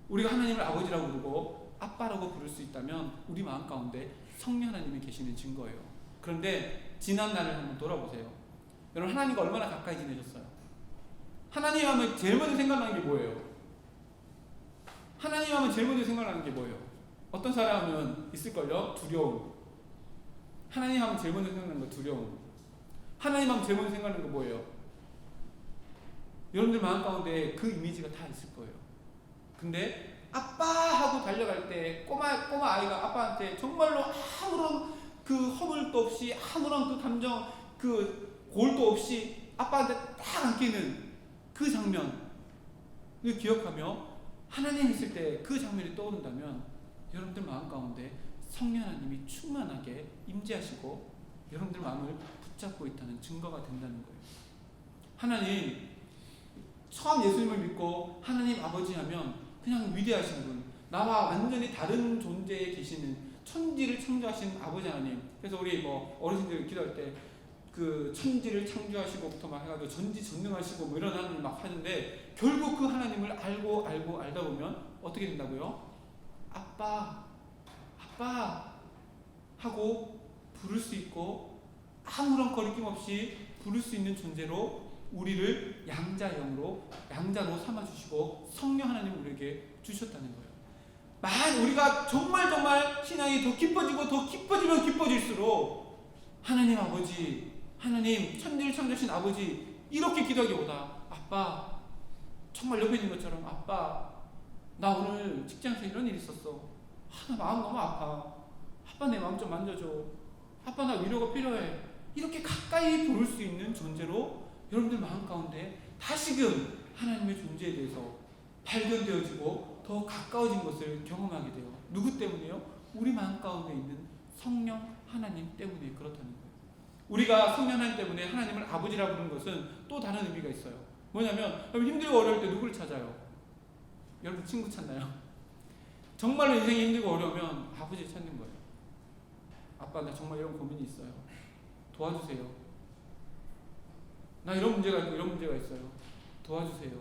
우리가 하나님을 아버지라고 부르고 아빠라고 부를 수 있다면 우리 마음 가운데 성령 하나님이 계시는 증거예요. 그런데 지난 날을 한번 돌아보세요. 여러분, 하나님과 얼마나 가까이 지내셨어요? 하나님 하면 제일 먼저 생각나는 게 뭐예요? 하나님 하면 제일 먼저 생각나는 게 뭐예요? 어떤 사람은 있을걸요? 두려움. 하나님 하면 제일 먼저 생각나는 거 두려움. 하나님 하면 제일 먼저 생각나는 거 뭐예요? 여러분들 마음 가운데 그 이미지가 다 있을 거예요. 근데 아빠 하고 달려갈 때 꼬마 아이가 아빠한테 정말로 아무런 그 허물도 없이 아무런 그 감정 그 골도 없이 아빠한테 딱 안기는 그 장면을 기억하며 하나님 있을 때 그 장면이 떠오른다면 여러분들 마음 가운데 성령 하나님이 충만하게 임재하시고 여러분들 마음을 붙잡고 있다는 증거가 된다는 거예요. 하나님, 처음 예수님을 믿고 하나님 아버지 하면 그냥 위대하신 분, 나와 완전히 다른 존재에 계시는 천지를 창조하신 아버지 하나님. 그래서 우리 어르신들 기도할 때 그 천지를 창조하시고부터 막 해가지고 전지전능하시고 뭐 이런 하나님 막 하는데, 결국 그 하나님을 알고 알다 보면 어떻게 된다고요? 아빠 하고 부를 수 있고 아무런 거리낌 없이 부를 수 있는 존재로 우리를 양자로 삼아주시고 성령 하나님 우리에게 주셨다는 거예요. 우리가 정말 신앙이 더 깊어지면 깊어질수록 하나님 아버지, 하나님 천지를 창조하신 아버지 이렇게 기도하기보다 아빠, 정말 옆에 있는 것처럼 아빠, 나 오늘 직장에서 이런 일이 있었어. 나 마음 너무 아파. 아빠 내 마음 좀 만져줘. 아빠 나 위로가 필요해. 이렇게 가까이 부를 수 있는 존재로 여러분들 마음 가운데 다시금 하나님의 존재에 대해서 발견되어지고 더 가까워진 것을 경험하게 돼요. 누구 때문에요? 우리 마음 가운데 있는 성령 하나님 때문에 그렇다는 거예요. 우리가 성령 하나님 때문에 하나님을 아버지라 부르는 것은 또 다른 의미가 있어요. 뭐냐면, 여러분 힘들고 어려울 때 누구를 찾아요? 여러분 친구 찾나요? 정말로 인생이 힘들고 어려우면 아버지를 찾는 거예요. 아빠 나 정말 이런 고민이 있어요. 도와주세요. 나 이런 문제가 있어요. 도와주세요.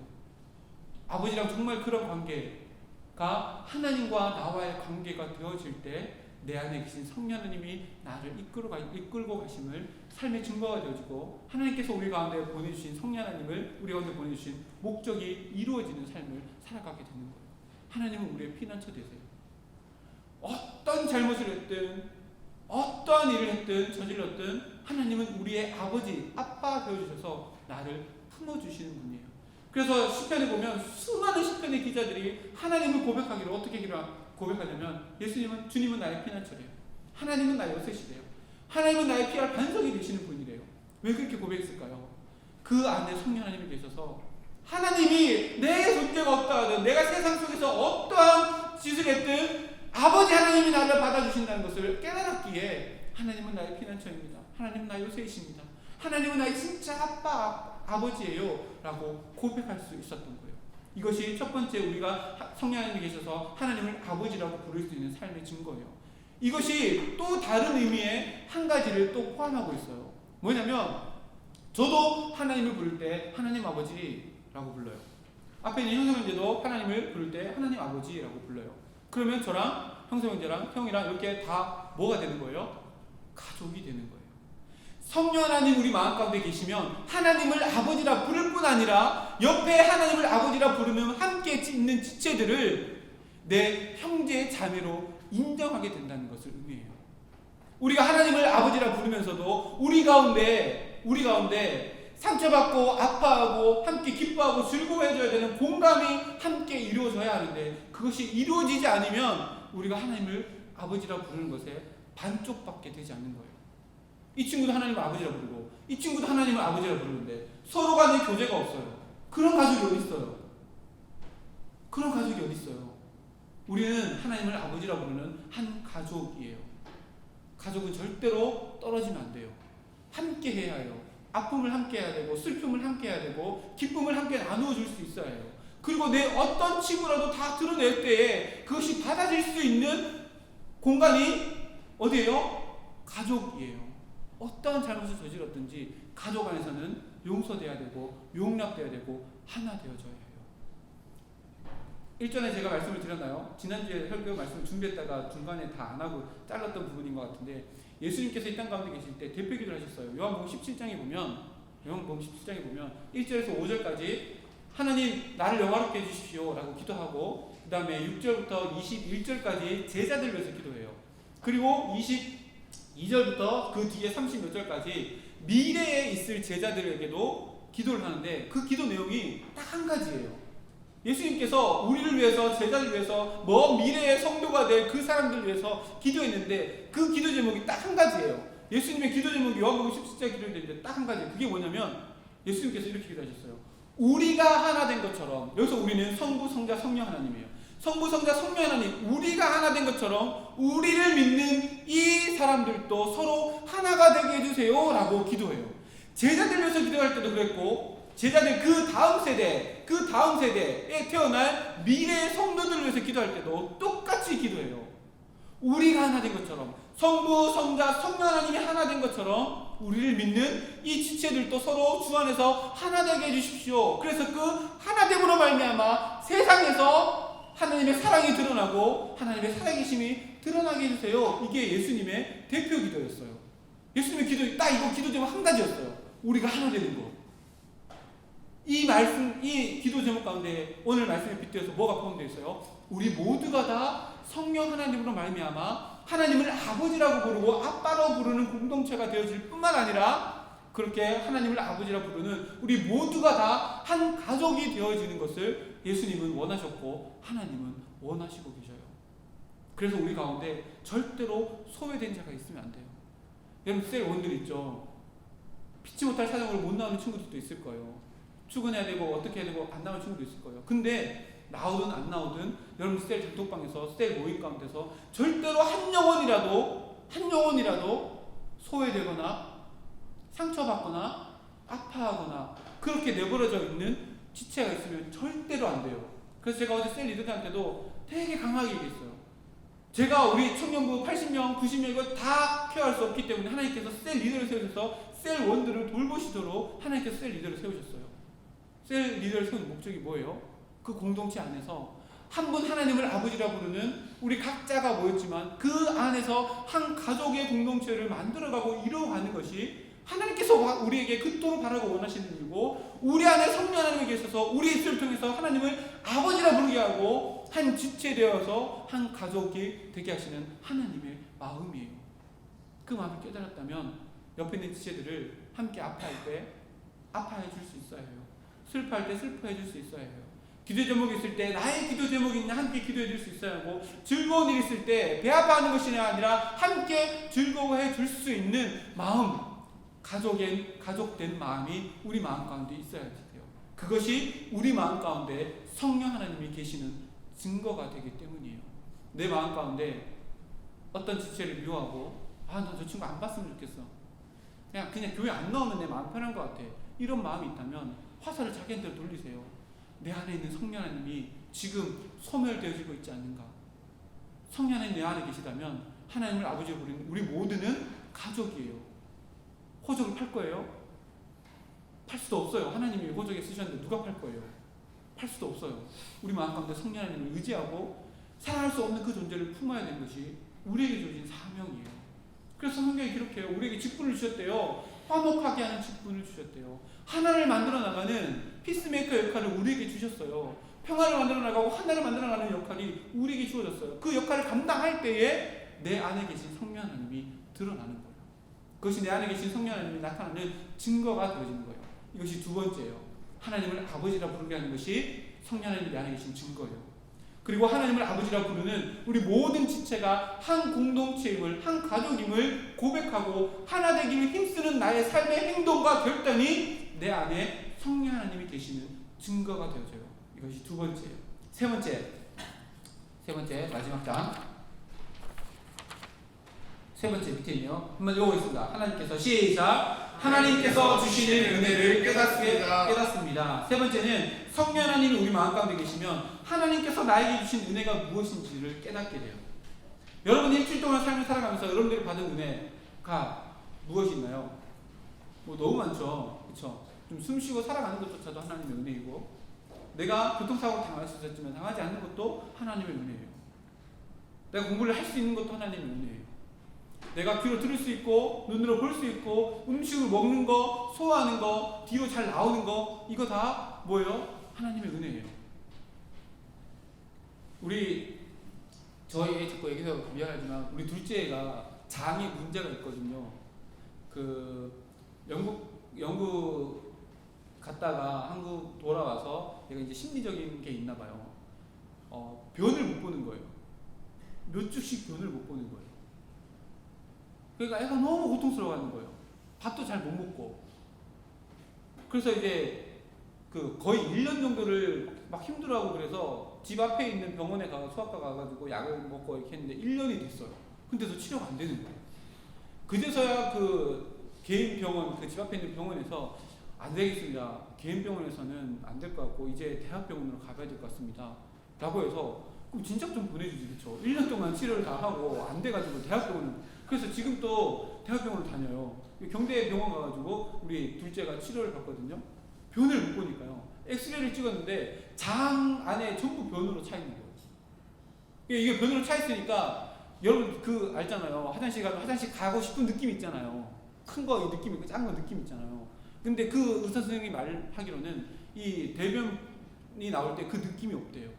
아버지랑 정말 그런 관계가 하나님과 나와의 관계가 되어질 때 내 안에 계신 성령 하나님이 나를 이끌고 가심을 삶의 증거가 되어지고, 하나님께서 우리 가운데 보내주신 성령 하나님을 우리 가운데 보내주신 목적이 이루어지는 삶을 살아가게 되는 거예요. 하나님은 우리의 피난처 되세요. 어떤 잘못을 했든 어떠한 일을 했든 저질렀든 하나님은 우리의 아버지, 아빠 되어주셔서 나를 품어주시는 분이에요. 그래서 시편에 보면 수많은 시편의 기자들이 하나님을 고백하기로 어떻게 고백하냐면, 주님은 나의 피난처래요. 하나님은 나의 요새시래요. 하나님은 나의 피할 반석이 되시는 분이래요. 왜 그렇게 고백했을까요? 그 안에 성령 하나님이 계셔서 하나님이 내 존재가 없다 하든 내가 세상 속에서 어떠한 짓을 했든 아버지 하나님이 나를 받아주신다는 것을 깨달았기에 하나님은 나의 피난처입니다. 하나님은 나의 요새이십니다. 하나님은 나의 진짜 아버지예요 라고 고백할 수 있었던 거예요. 이것이 첫 번째, 우리가 성령 하나님이 계셔서 하나님을 아버지라고 부를 수 있는 삶의 증거예요. 이것이 또 다른 의미의 한 가지를 또 포함하고 있어요. 뭐냐면, 저도 하나님을 부를 때 하나님 아버지라고 불러요. 앞에 있는 형제 형제도 하나님을 부를 때 하나님 아버지라고 불러요. 그러면 저랑 형제 형제랑 형이랑 이렇게 다 뭐가 되는 거예요? 가족이 되는 거예요. 성령 하나님 우리 마음 가운데 계시면 하나님을 아버지라 부를 뿐 아니라 옆에 하나님을 아버지라 부르는 함께 있는 지체들을 내 형제 자매로 인정하게 된다는 것을 의미해요. 우리가 하나님을 아버지라 부르면서도 우리 가운데 상처받고 아파하고 함께 기뻐하고 즐거워해줘야 되는 공감이 함께 이루어져야 하는데, 그것이 이루어지지 않으면 우리가 하나님을 아버지라 부르는 것에 반쪽밖에 되지 않는 거예요. 이 친구도 하나님을 아버지라 부르고 이 친구도 하나님을 아버지라 부르는데 서로 간에 교제가 없어요. 그런 가족이 어디 있어요? 그런 가족이 어디 있어요? 우리는 하나님을 아버지라 부르는 한 가족이에요. 가족은 절대로 떨어지면 안 돼요. 함께 해야 해요. 아픔을 함께 해야 되고 슬픔을 함께 해야 되고 기쁨을 함께 나누어 줄 수 있어야 해요. 그리고 내 어떤 친구라도 다 드러낼 때에 그것이 받아질 수 있는 공간이 어디예요? 가족이에요. 어떠한 잘못을 저질렀든지 가족 안에서는 용서돼야 되고 용납돼야 되고 하나 되어져야 해요. 일전에 제가 말씀을 드렸나요? 지난주에 설교 말씀을 준비했다가 중간에 다 안 하고 잘랐던 부분인 것 같은데, 예수님께서 이 땅 가운데 계실 때 대표 기도를 하셨어요. 요한복음 17장에 보면 1절에서 5절까지 하나님 나를 영화롭게 해주십시오 라고 기도하고, 그 다음에 6절부터 21절까지 제자들 위해서 기도해요. 그리고 22절부터 그 뒤에 30몇 절까지 미래에 있을 제자들에게도 기도를 하는데, 그 기도 내용이 딱 한 가지예요. 예수님께서 우리를 위해서, 제자를 위해서, 먼 미래의 성도가 될 그 사람들을 위해서 기도했는데, 그 기도 제목이 딱 한 가지예요. 예수님의 기도 제목이 요한복음 17장 기도했는데 딱 한 가지예요. 그게 뭐냐면 예수님께서 이렇게 기도하셨어요. 우리가 하나 된 것처럼, 여기서 우리는 성부, 성자, 성령 하나님이에요. 성부, 성자, 성령 하나님, 우리가 하나 된 것처럼 우리를 믿는 이 사람들도 서로 하나가 되게 해주세요 라고 기도해요. 제자들 위해서 기도할 때도 그랬고, 제자들 그 다음 세대에 태어날 미래의 성도들을 위해서 기도할 때도 똑같이 기도해요. 우리가 하나 된 것처럼, 성부, 성자, 성령 하나님이 하나 된 것처럼 우리를 믿는 이 지체들도 서로 주 안에서 하나 되게 해주십시오. 그래서 그 하나됨으로 말미암아 세상에서 하나님의 사랑이 드러나고 하나님의 살아계심이 드러나게 해주세요. 이게 예수님의 대표 기도였어요. 예수님의 기도, 딱 이거 기도 제목 한 가지였어요. 우리가 하나 되는 거. 이 말씀, 이 기도 제목 가운데 오늘 말씀에 빗대어서 뭐가 포함되어 있어요? 우리 모두가 다 성령 하나님으로 말미암아 하나님을 아버지라고 부르고 아빠로 부르는 공동체가 되어질 뿐만 아니라, 그렇게 하나님을 아버지라 부르는 우리 모두가 다 한 가족이 되어지는 것을 예수님은 원하셨고 하나님은 원하시고 계셔요. 그래서 우리 가운데 절대로 소외된 자가 있으면 안 돼요. 여러분, 셀 원들 있죠. 피치 못할 사정으로 못 나오는 친구들도 있을 거예요. 출근해야 되고 어떻게 해야 되고 안 나오는 친구도 있을 거예요. 근데 나오든 안 나오든 여러분 셀 단톡방에서, 셀 모임 가운데서 절대로 한 영혼이라도 소외되거나 상처받거나 아파하거나 그렇게 내버려져 있는 지체가 있으면 절대로 안 돼요. 그래서 제가 어제 셀 리더들한테도 되게 강하게 얘기했어요. 제가 우리 청년부 80명, 90명 이거 다 케어할 수 없기 때문에 하나님께서 셀 리더를 세우셔서 셀 원들을 돌보시도록 하나님께서 셀 리더를 세우셨어요. 셀 리더를 세운 목적이 뭐예요? 그 공동체 안에서 한 분 하나님을 아버지라 부르는 우리 각자가 모였지만 그 안에서 한 가족의 공동체를 만들어가고 이루어가는 것이 하나님께서 우리에게 그토록 바라고 원하시는 일이고, 우리 안에 성령 하나님이 계셔서 우리 입술을 통해서 하나님을 아버지라 부르게 하고 한 지체 되어서 한 가족이 되게 하시는 하나님의 마음이에요. 그 마음을 깨달았다면 옆에 있는 지체들을 함께 아파할 때 아파해 줄 수 있어야 해요. 슬퍼할 때 슬퍼해 줄 수 있어야 해요. 기도 제목이 있을 때 나의 기도 제목이 있냐 함께 기도해 줄 수 있어야 하고, 즐거운 일 있을 때 배 아파하는 것이 아니라 함께 즐거워해 줄 수 있는 마음, 가족된 마음이 우리 마음 가운데 있어야 돼요. 그것이 우리 마음 가운데 성령 하나님이 계시는 증거가 되기 때문이에요. 내 마음 가운데 어떤 지체를 미워하고, 나 저 친구 안 봤으면 좋겠어, 그냥 교회 안 나오면 내 마음 편한 것 같아, 이런 마음이 있다면 화살을 자기한테로 돌리세요. 내 안에 있는 성령 하나님이 지금 소멸되어지고 있지 않는가? 성령 하나님 내 안에 계시다면 하나님을 아버지로 부르는 우리 모두는 가족이에요. 호적을 팔 거예요? 팔 수도 없어요. 하나님이 호적에 쓰셨는데 누가 팔 거예요? 팔 수도 없어요. 우리 마음 가운데 성령 하나님을 의지하고 살아갈 수 없는 그 존재를 품어야 되는 것이 우리에게 주어진 사명이에요. 그래서 성경이 기록해요. 우리에게 직분을 주셨대요. 화목하게 하는 직분을 주셨대요. 하나를 만들어 나가는 피스메이커 역할을 우리에게 주셨어요. 평화를 만들어 나가고 하나를 만들어 나가는 역할이 우리에게 주어졌어요. 그 역할을 감당할 때에 내 안에 계신 성령 하나님이 드러나는 거예요. 그것이 내 안에 계신 성령 하나님이 나타나는 증거가 되어지는 거예요. 이것이 두 번째예요. 하나님을 아버지라 부르게 하는 것이 성령 하나님이 내 안에 계신 증거예요. 그리고 하나님을 아버지라 부르는 우리 모든 지체가 한 공동체임을, 한 가족임을 고백하고 하나 되기를 힘쓰는 나의 삶의 행동과 결단이 내 안에 성령 하나님이 계시는 증거가 되어져요. 이것이 두 번째예요. 세 번째 마지막 장. 세 번째 밑에는요. 한번 읽어보겠습니다. 하나님께서 시작. 하나님께서 주시는 은혜를 깨닫습니다. 세 번째는 성령 하나님이 우리 마음 가운데 계시면 하나님께서 나에게 주신 은혜가 무엇인지를 깨닫게 돼요. 여러분 일주일 동안 삶을 살아가면서 여러분들이 받은 은혜가 무엇이 있나요? 너무 많죠. 그렇죠? 좀 숨쉬고 살아가는 것조차도 하나님의 은혜이고, 내가 교통사고 당할 수 있었지만 당하지 않는 것도 하나님의 은혜예요. 내가 공부를 할 수 있는 것도 하나님의 은혜예요. 내가 귀로 들을 수 있고 눈으로 볼 수 있고 음식을 먹는 거, 소화하는 거, 뒤로 잘 나오는 거, 이거 다 뭐예요? 하나님의 은혜예요. 저희 자꾸 얘기해서 미안하지만 우리 둘째가 장에 문제가 있거든요. 그 영국 갔다가 한국 돌아와서 얘가 이제 심리적인 게 있나 봐요. 변을 못 보는 거예요. 몇 주씩 변을 못 보는 거예요. 그러니까 애가 너무 고통스러워하는 거예요. 밥도 잘 못 먹고. 그래서 이제 거의 1년 정도를 막 힘들어하고 그래서 집 앞에 있는 병원에 가서 소아과 가가지고 약을 먹고 이렇게 했는데 1년이 됐어요. 근데도 치료가 안 되는 거예요. 그제서야 개인 병원, 집 앞에 있는 병원에서 안 되겠습니다. 개인 병원에서는 안 될 것 같고 이제 대학병원으로 가봐야 될 것 같습니다. 라고 해서 그럼 진작 좀 보내주지, 그쵸? 1년 동안 치료를 다 하고 안 돼가지고 대학병원을. 그래서 지금 또 대학병원을 다녀요. 경대병원 가가지고 우리 둘째가 치료를 받거든요. 변을 못 보니까요. 엑스레이를 찍었는데 장 안에 전부 변으로 차 있는 거예요. 이게 변으로 차 있으니까 여러분 알잖아요. 화장실 가면 화장실 가고 싶은 느낌 있잖아요. 큰 거 느낌 있고 작은 거 느낌 있잖아요. 근데 의사 선생님이 말하기로는 이 대변이 나올 때 그 느낌이 없대요.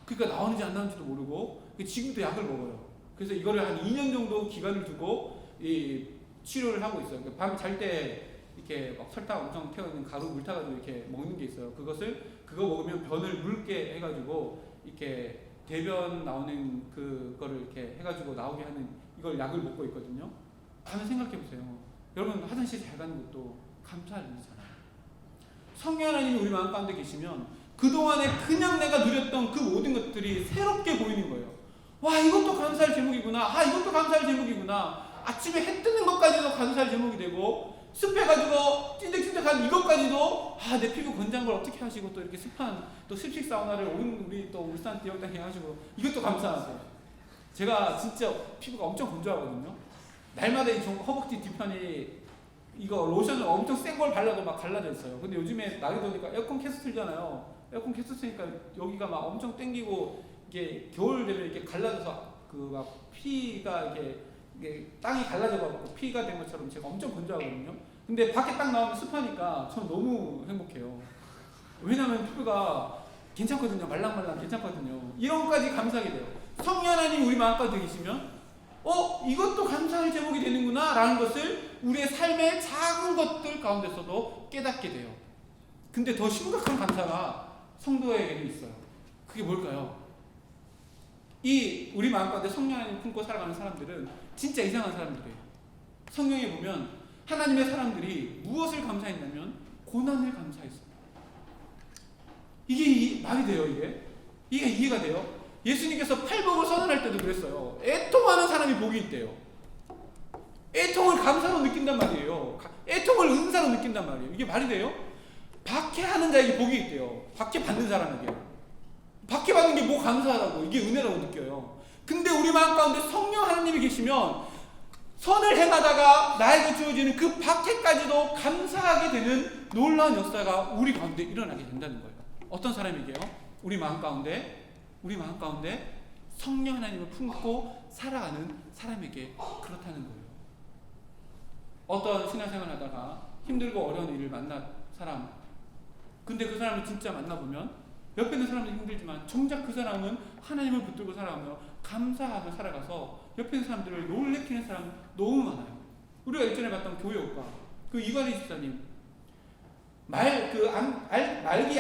그러니까 나오는지 안 나오는지도 모르고 지금도 약을 먹어요. 그래서 이거를 한 2년 정도 기간을 두고 이 치료를 하고 있어요. 그러니까 밤 잘 때 이렇게 막 설탕 엄청 태워있는 가루 물 타가지고 이렇게 먹는 게 있어요. 그거 먹으면 변을 묽게 해가지고 이렇게 대변 나오는 그거를 이렇게 해가지고 나오게 하는 이걸 약을 먹고 있거든요. 한번 생각해보세요. 여러분 화장실 잘 가는 것도 감사할 일이잖아요. 성령 하나님이 우리 마음 가운데 계시면 그동안에 그냥 내가 누렸던 그 모든 것들이 새롭게 보이는 거예요. 와, 이것도 감사할 제목이구나. 이것도 감사할 제목이구나. 아침에 해 뜨는 것까지도 감사할 제목이 되고 습해가지고 찐득찐득한 이것까지도 내 피부 건장한 걸 어떻게 하시고 또 이렇게 습한 또 습식 사우나를 우리 또 울산 지역당에 하시고 이것도 감사하세요. 제가 진짜 피부가 엄청 건조하거든요. 날마다 이 허벅지 뒤편이 이거 로션을 엄청 센 걸 발라도 막 갈라져 있어요. 근데 요즘에 날이 더우니까 에어컨 계속 틀잖아요. 에어컨 계속 쓰니까 여기가 막 엄청 땡기고 이게 겨울 되면 이렇게 갈라져서 막 피가 이게 땅이 갈라져가지고 피가 된 것처럼 제가 엄청 건조하거든요. 근데 밖에 딱 나오면 습하니까 전 너무 행복해요. 왜냐면 피부가 괜찮거든요. 말랑말랑 괜찮거든요. 이런 것까지 감사하게 돼요. 성령 하나님 우리 마음 가운데 계시면 이것도 감사할 제목이 되는구나 라는 것을 우리의 삶의 작은 것들 가운데서도 깨닫게 돼요. 근데 더 심각한 감사가 성도에게는 있어요. 그게 뭘까요? 우리 마음 가운데 성령 하나님 품고 살아가는 사람들은 진짜 이상한 사람들이에요. 성경에 보면 하나님의 사람들이 무엇을 감사했냐면 고난을 감사했어요. 이게 말이 돼요, 이게 이해가 돼요? 예수님께서 팔복을 선언할 때도 그랬어요. 애통하는 사람이 복이 있대요. 애통을 감사로 느낀단 말이에요. 애통을 은사로 느낀단 말이에요. 이게 말이 돼요? 박해하는 자에게 복이 있대요. 박해받는 사람에게. 박해받는 게 뭐 감사하다고, 이게 은혜라고 느껴요. 근데 우리 마음 가운데 성령 하나님이 계시면 선을 행하다가 나에게 주어지는 그 박해까지도 감사하게 되는 놀라운 역사가 우리 가운데 일어나게 된다는 거예요. 어떤 사람에게요? 우리 마음 가운데 성령 하나님을 품고 살아가는 사람에게 그렇다는 거예요. 어떤 신앙생활 하다가 힘들고 어려운 일을 만난 사람, 근데 그 사람을 진짜 만나보면 옆에 있는 사람도 힘들지만 정작 그 사람은 하나님을 붙들고 살아가며 감사하며 살아가서 옆에 있는 사람들을 놀래키는 사람 너무 많아요. 우리가 일전에 봤던 교회 오빠 이관희 집사님, 말기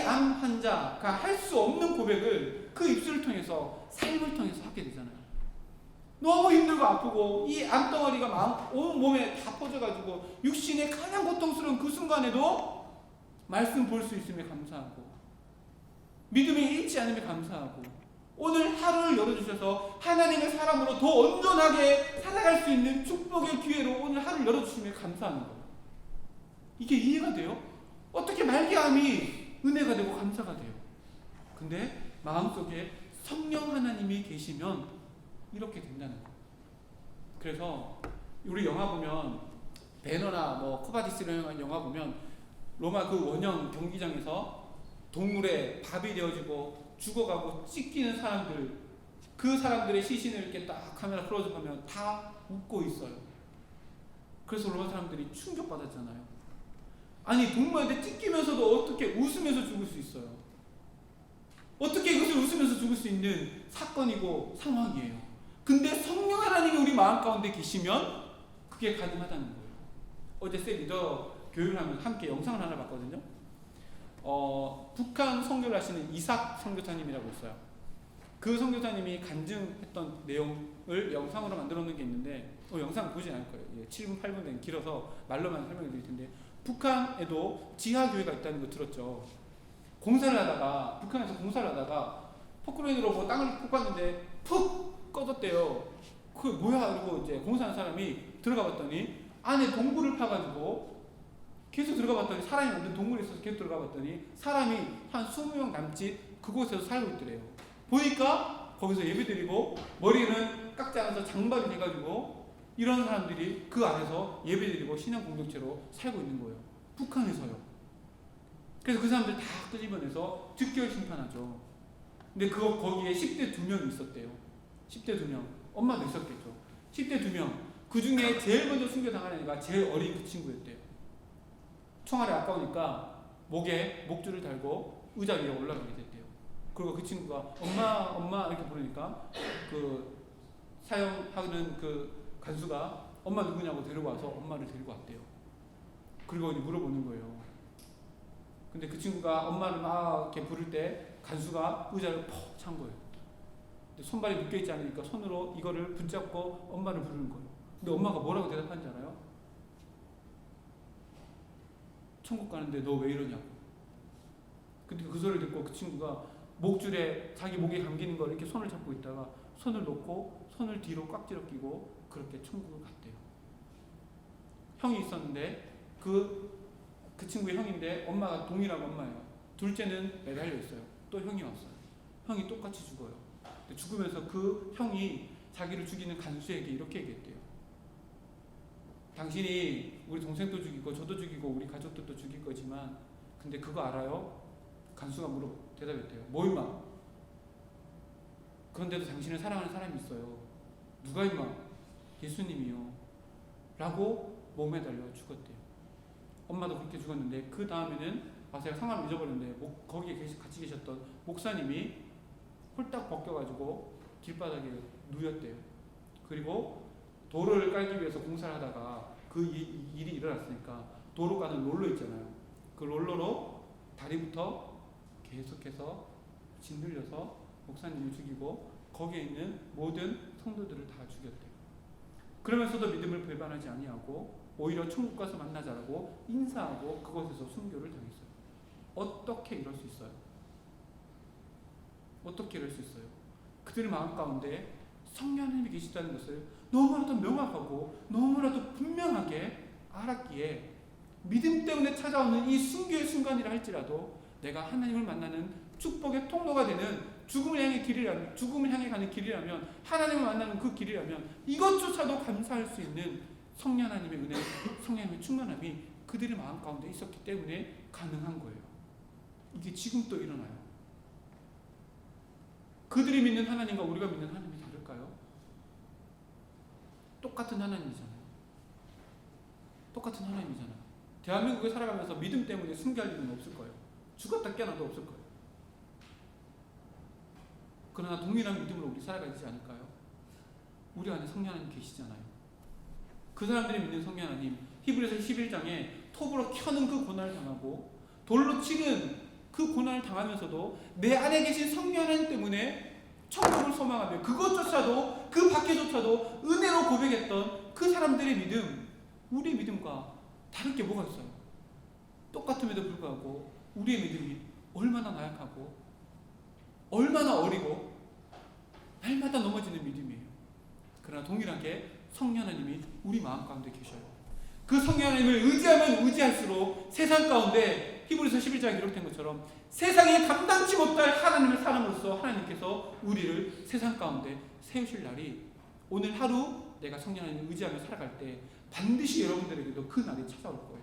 암 환자가 할 수 없는 고백을 그 입술을 통해서, 삶을 통해서 하게 되잖아요. 너무 힘들고 아프고 이 암덩어리가 온 몸에 다 퍼져가지고 육신의 가장 고통스러운 그 순간에도 말씀 볼 수 있음에 감사하고, 믿음이 잃지 않음에 감사하고, 오늘 하루를 열어주셔서 하나님의 사람으로 더 온전하게 살아갈 수 있는 축복의 기회로 오늘 하루를 열어주심에 감사하는 거예요. 이게 이해가 돼요? 어떻게 말기암이 은혜가 되고 감사가 돼요? 근데 마음속에 성령 하나님이 계시면 이렇게 된다는 거예요. 그래서 우리 영화 보면 배너나 코바디스로 영화 보면 로마 그 원형 경기장에서 동물의 밥이 되어지고 죽어가고 찢기는 사람들, 그 사람들의 시신을 이렇게 딱 카메라 클로즈하면 다 웃고 있어요. 그래서 로마 사람들이 충격받았잖아요. 아니 동물한테 찢기면서도 어떻게 웃으면서 죽을 수 있어요? 어떻게 이것을 웃으면서 죽을 수 있는 사건이고 상황이에요. 근데 성령 하나님이 우리 마음 가운데 계시면 그게 가능하다는 거예요. 어제 셀 리더 교육을 하면서 함께 영상을 하나 봤거든요. 북한 선교를 하시는 이삭 선교사님이라고 있어요. 그 선교사님이 간증했던 내용을 영상으로 만들어 놓은 게 있는데 영상 보진 않을 거예요. 7분 8분 된 길어서 말로만 설명해 드릴 텐데, 북한에도 지하교회가 있다는 거 들었죠. 공사를 하다가, 북한에서 공사를 하다가 포크레인으로 뭐 땅을 푹 봤는데 푹 꺼졌대요. 그게 뭐야? 이러고 이제 공사하는 사람이 들어가 봤더니 안에 동굴을 파가지고 계속 들어가 봤더니 사람이 만든 동굴에 있어서 계속 들어가 봤더니 사람이 한 20명 남짓 그곳에서 살고 있더래요. 보니까 거기서 예배드리고 머리는 깎지 않아서 장발이 돼가지고 이런 사람들이 그 안에서 예배드리고 신앙 공동체로 살고 있는 거예요. 북한에서요. 그래서 그 사람들 다 끄집어내서 즉결 심판하죠. 근데 거기에 10대 2명이 있었대요. 10대 2명. 엄마도 있었겠죠. 10대 2명. 그 중에 제일 먼저 순교당한 애가 제일 어린 그 친구였대요. 총알이 아까우니까 목에 목줄을 달고 의자 위에 올라가게 됐대요. 그리고 그 친구가 엄마 이렇게 부르니까 그 사형하는 그 간수가 엄마 누구냐고 데리고 와서 엄마를 데리고 왔대요. 그리고 이제 물어보는 거예요. 근데 그 친구가 엄마를 막 이렇게 부를 때 간수가 의자를 퍽 찬 거예요. 근데 손발이 묶여있지 않으니까 손으로 이거를 붙잡고 엄마를 부르는 거예요. 근데 엄마가 뭐라고 대답하는지 알아요? 천국 가는데 너 왜 이러냐고. 근데 그 소리를 듣고 그 친구가 목줄에 자기 목에 감기는 걸 이렇게 손을 잡고 있다가 손을 놓고 손을 뒤로 꽉 쥐어 끼고 그렇게 천국을 갔대요. 형이 있었는데 그 친구의 형인데 엄마가 동일한 엄마예요. 둘째는 매달려 있어요. 또 형이 왔어요. 형이 똑같이 죽어요. 근데 죽으면서 그 형이 자기를 죽이는 간수에게 이렇게 얘기했대요. 당신이 우리 동생도 죽이고 저도 죽이고 우리 가족들도 죽일 거지만 근데 그거 알아요? 간수가 대답했대요. 뭐 임마? 그런데도 당신을 사랑하는 사람이 있어요. 누가 임마? 예수님이요. 라고 몸에 달려 죽었대요. 엄마도 그렇게 죽었는데 그 다음에는 제가 성함을 잊어버렸는데 거기에 같이 계셨던 목사님이 홀딱 벗겨가지고 길바닥에 누웠대요. 그리고 도로를 깔기 위해서 공사를 하다가 그 일이 일어났으니까 도로 가는 롤러 있잖아요. 그 롤러로 다리부터 계속해서 짓눌려서 목사님을 죽이고 거기에 있는 모든 성도들을 다 죽였대요. 그러면서도 믿음을 배반하지 아니하고 오히려 천국 가서 만나자라고 인사하고 그곳에서 순교를 당했어요. 어떻게 이럴 수 있어요? 어떻게 이럴 수 있어요? 그들의 마음 가운데 성령 하나님이 계시다는 것을 너무나도 명확하고 너무나도 분명하게 알았기에 믿음 때문에 찾아오는 이 순교의 순간이라 할지라도 내가 하나님을 만나는 축복의 통로가 되는 죽음을 향해 가는 길이라면 하나님을 만나는 그 길이라면 이것조차도 감사할 수 있는 성령 하나님의 은혜, 성령 하나님의 충만함이 그들의 마음 가운데 있었기 때문에 가능한 거예요. 이게 지금 또 일어나요. 그들이 믿는 하나님과 우리가 믿는 하나님이 다를까요? 똑같은 하나님이잖아요. 똑같은 하나님이잖아요. 대한민국에 살아가면서 믿음 때문에 순교할 일은 없을 거예요. 죽었다 깨어나도 없을 거예요. 그러나 동일한 믿음으로 우리 살아가지 않을까요? 우리 안에 성령 하나님 계시잖아요. 그 사람들이 믿는 성령 하나님, 히브리서 11장에 톱으로 켜는 그 고난을 당하고 돌로 치는 그 고난을 당하면서도 내 안에 계신 성령 하나님 때문에 천국을 소망하며 그것조차도 그 밖에조차도 은혜로 고백했던 그 사람들의 믿음, 우리의 믿음과 다를 게 뭐가 있어요? 똑같음에도 불구하고 우리의 믿음이 얼마나 나약하고 얼마나 어리고 날마다 넘어지는 믿음이에요. 그러나 동일하게 성령 하나님이 우리 마음 가운데 계셔요. 그 성령 하나님을 의지하면 의지할수록 세상 가운데 히브리서 11장에 기록된 것처럼 세상이 감당치 못할 하나님의 사람으로서 하나님께서 우리를 세상 가운데 세우실 날이 오늘 하루 내가 성령 하나님을 의지하며 살아갈 때 반드시 여러분들에게도 그 날이 찾아올 거예요.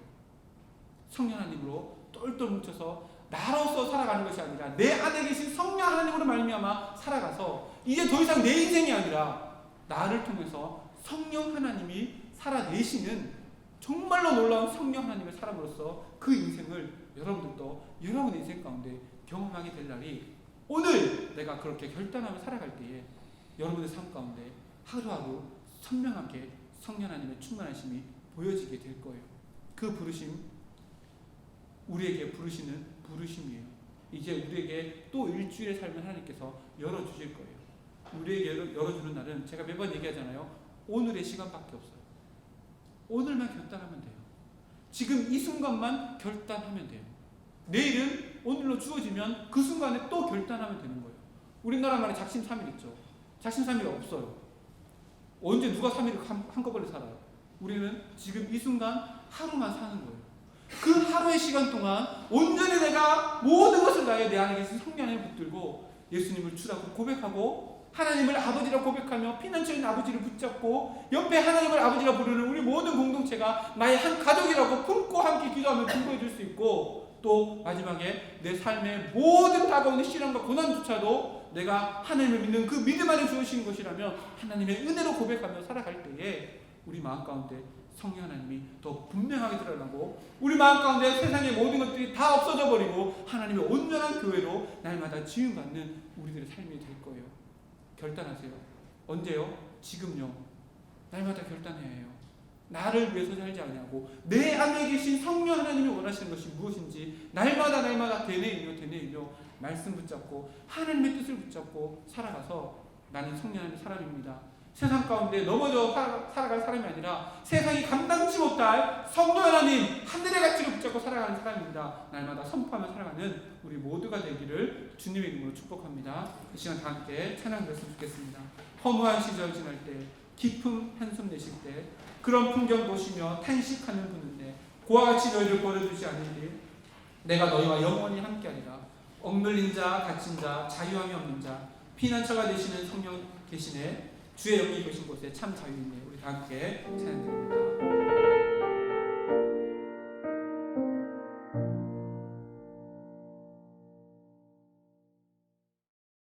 성령 하나님으로 똘똘 뭉쳐서 나로서 살아가는 것이 아니라 내 안에 계신 성령 하나님으로 말미암아 살아가서 이제 더 이상 내 인생이 아니라 나를 통해서 성령 하나님이 살아내시는 정말로 놀라운 성령 하나님의 사람으로서 그 인생을 여러분들도 여러분의 인생 가운데 경험하게 될 날이 오늘 내가 그렇게 결단하며 살아갈 때에 여러분의 삶 가운데 하루하루 선명하게 성령 하나님의 충만하심이 보여지게 될 거예요. 그 부르심, 우리에게 부르시는 부르심이에요. 이제 우리에게 또 일주일의 삶을 하나님께서 열어주실 거예요. 우리에게 열어주는 날은 제가 매번 얘기하잖아요. 오늘의 시간밖에 없어요. 오늘만 결단하면 돼요. 지금 이 순간만 결단하면 돼요. 내일은 오늘로 주어지면 그 순간에 또 결단하면 되는 거예요. 우리나라 말에 작심삼일 있죠. 작심삼일 없어요. 언제 누가 3일을 한꺼번에 살아요? 우리는 지금 이 순간 하루만 사는 거예요. 그 하루의 시간 동안 온전히 내가 모든 것을 다해 내 안에 계신 성령을 붙들고 예수님을 주라고 고백하고 하나님을 아버지라고 고백하며 피난처인 아버지를 붙잡고 옆에 하나님을 아버지라고 부르는 우리 모든 공동체가 나의 한 가족이라고 품고 함께 기도하며 중보해 줄 수 있고, 또 마지막에 내 삶의 모든 다가오는 시련과 고난조차도 내가 하나님을 믿는 그 믿음 안에 주어진 것이라면 하나님의 은혜로 고백하며 살아갈 때에 우리 마음 가운데 성령 하나님이 더 분명하게 드러나고 우리 마음 가운데 세상의 모든 것들이 다 없어져 버리고 하나님의 온전한 교회로 날마다 지음받는 우리들의 삶이 될 거예요. 결단하세요. 언제요? 지금요. 날마다 결단해야 해요. 나를 위해서 살지 아니하고 내 안에 계신 성령 하나님이 원하시는 것이 무엇인지 날마다 되뇌이며 말씀 붙잡고 하나님의 뜻을 붙잡고 살아가서 나는 성령 하나님의 사람입니다. 세상 가운데 넘어져 살아갈 사람이 아니라 세상이 감당치 못할 성령 하나님 하늘의 가치를 붙잡고 살아가는 사람입니다. 날마다 선포하며 살아가는 우리 모두가 되기를 주님의 이름으로 축복합니다. 이 시간 다 함께 찬양드렸으면 좋겠습니다. 허무한 시절 지날 때, 깊은 한숨 내쉴 때, 그런 풍경 보시며 탄식하는 분인데 고와 같이 너희를 버려두지 않으리. 내가 너희와 영원히 함께하리라. 억눌린 자, 갇힌 자, 자유함이 없는 자, 피난처가 되시는 성령 계시네. 주의 영이 계신 곳에 참 자유 있네. 우리 다 함께 찬양드립니다.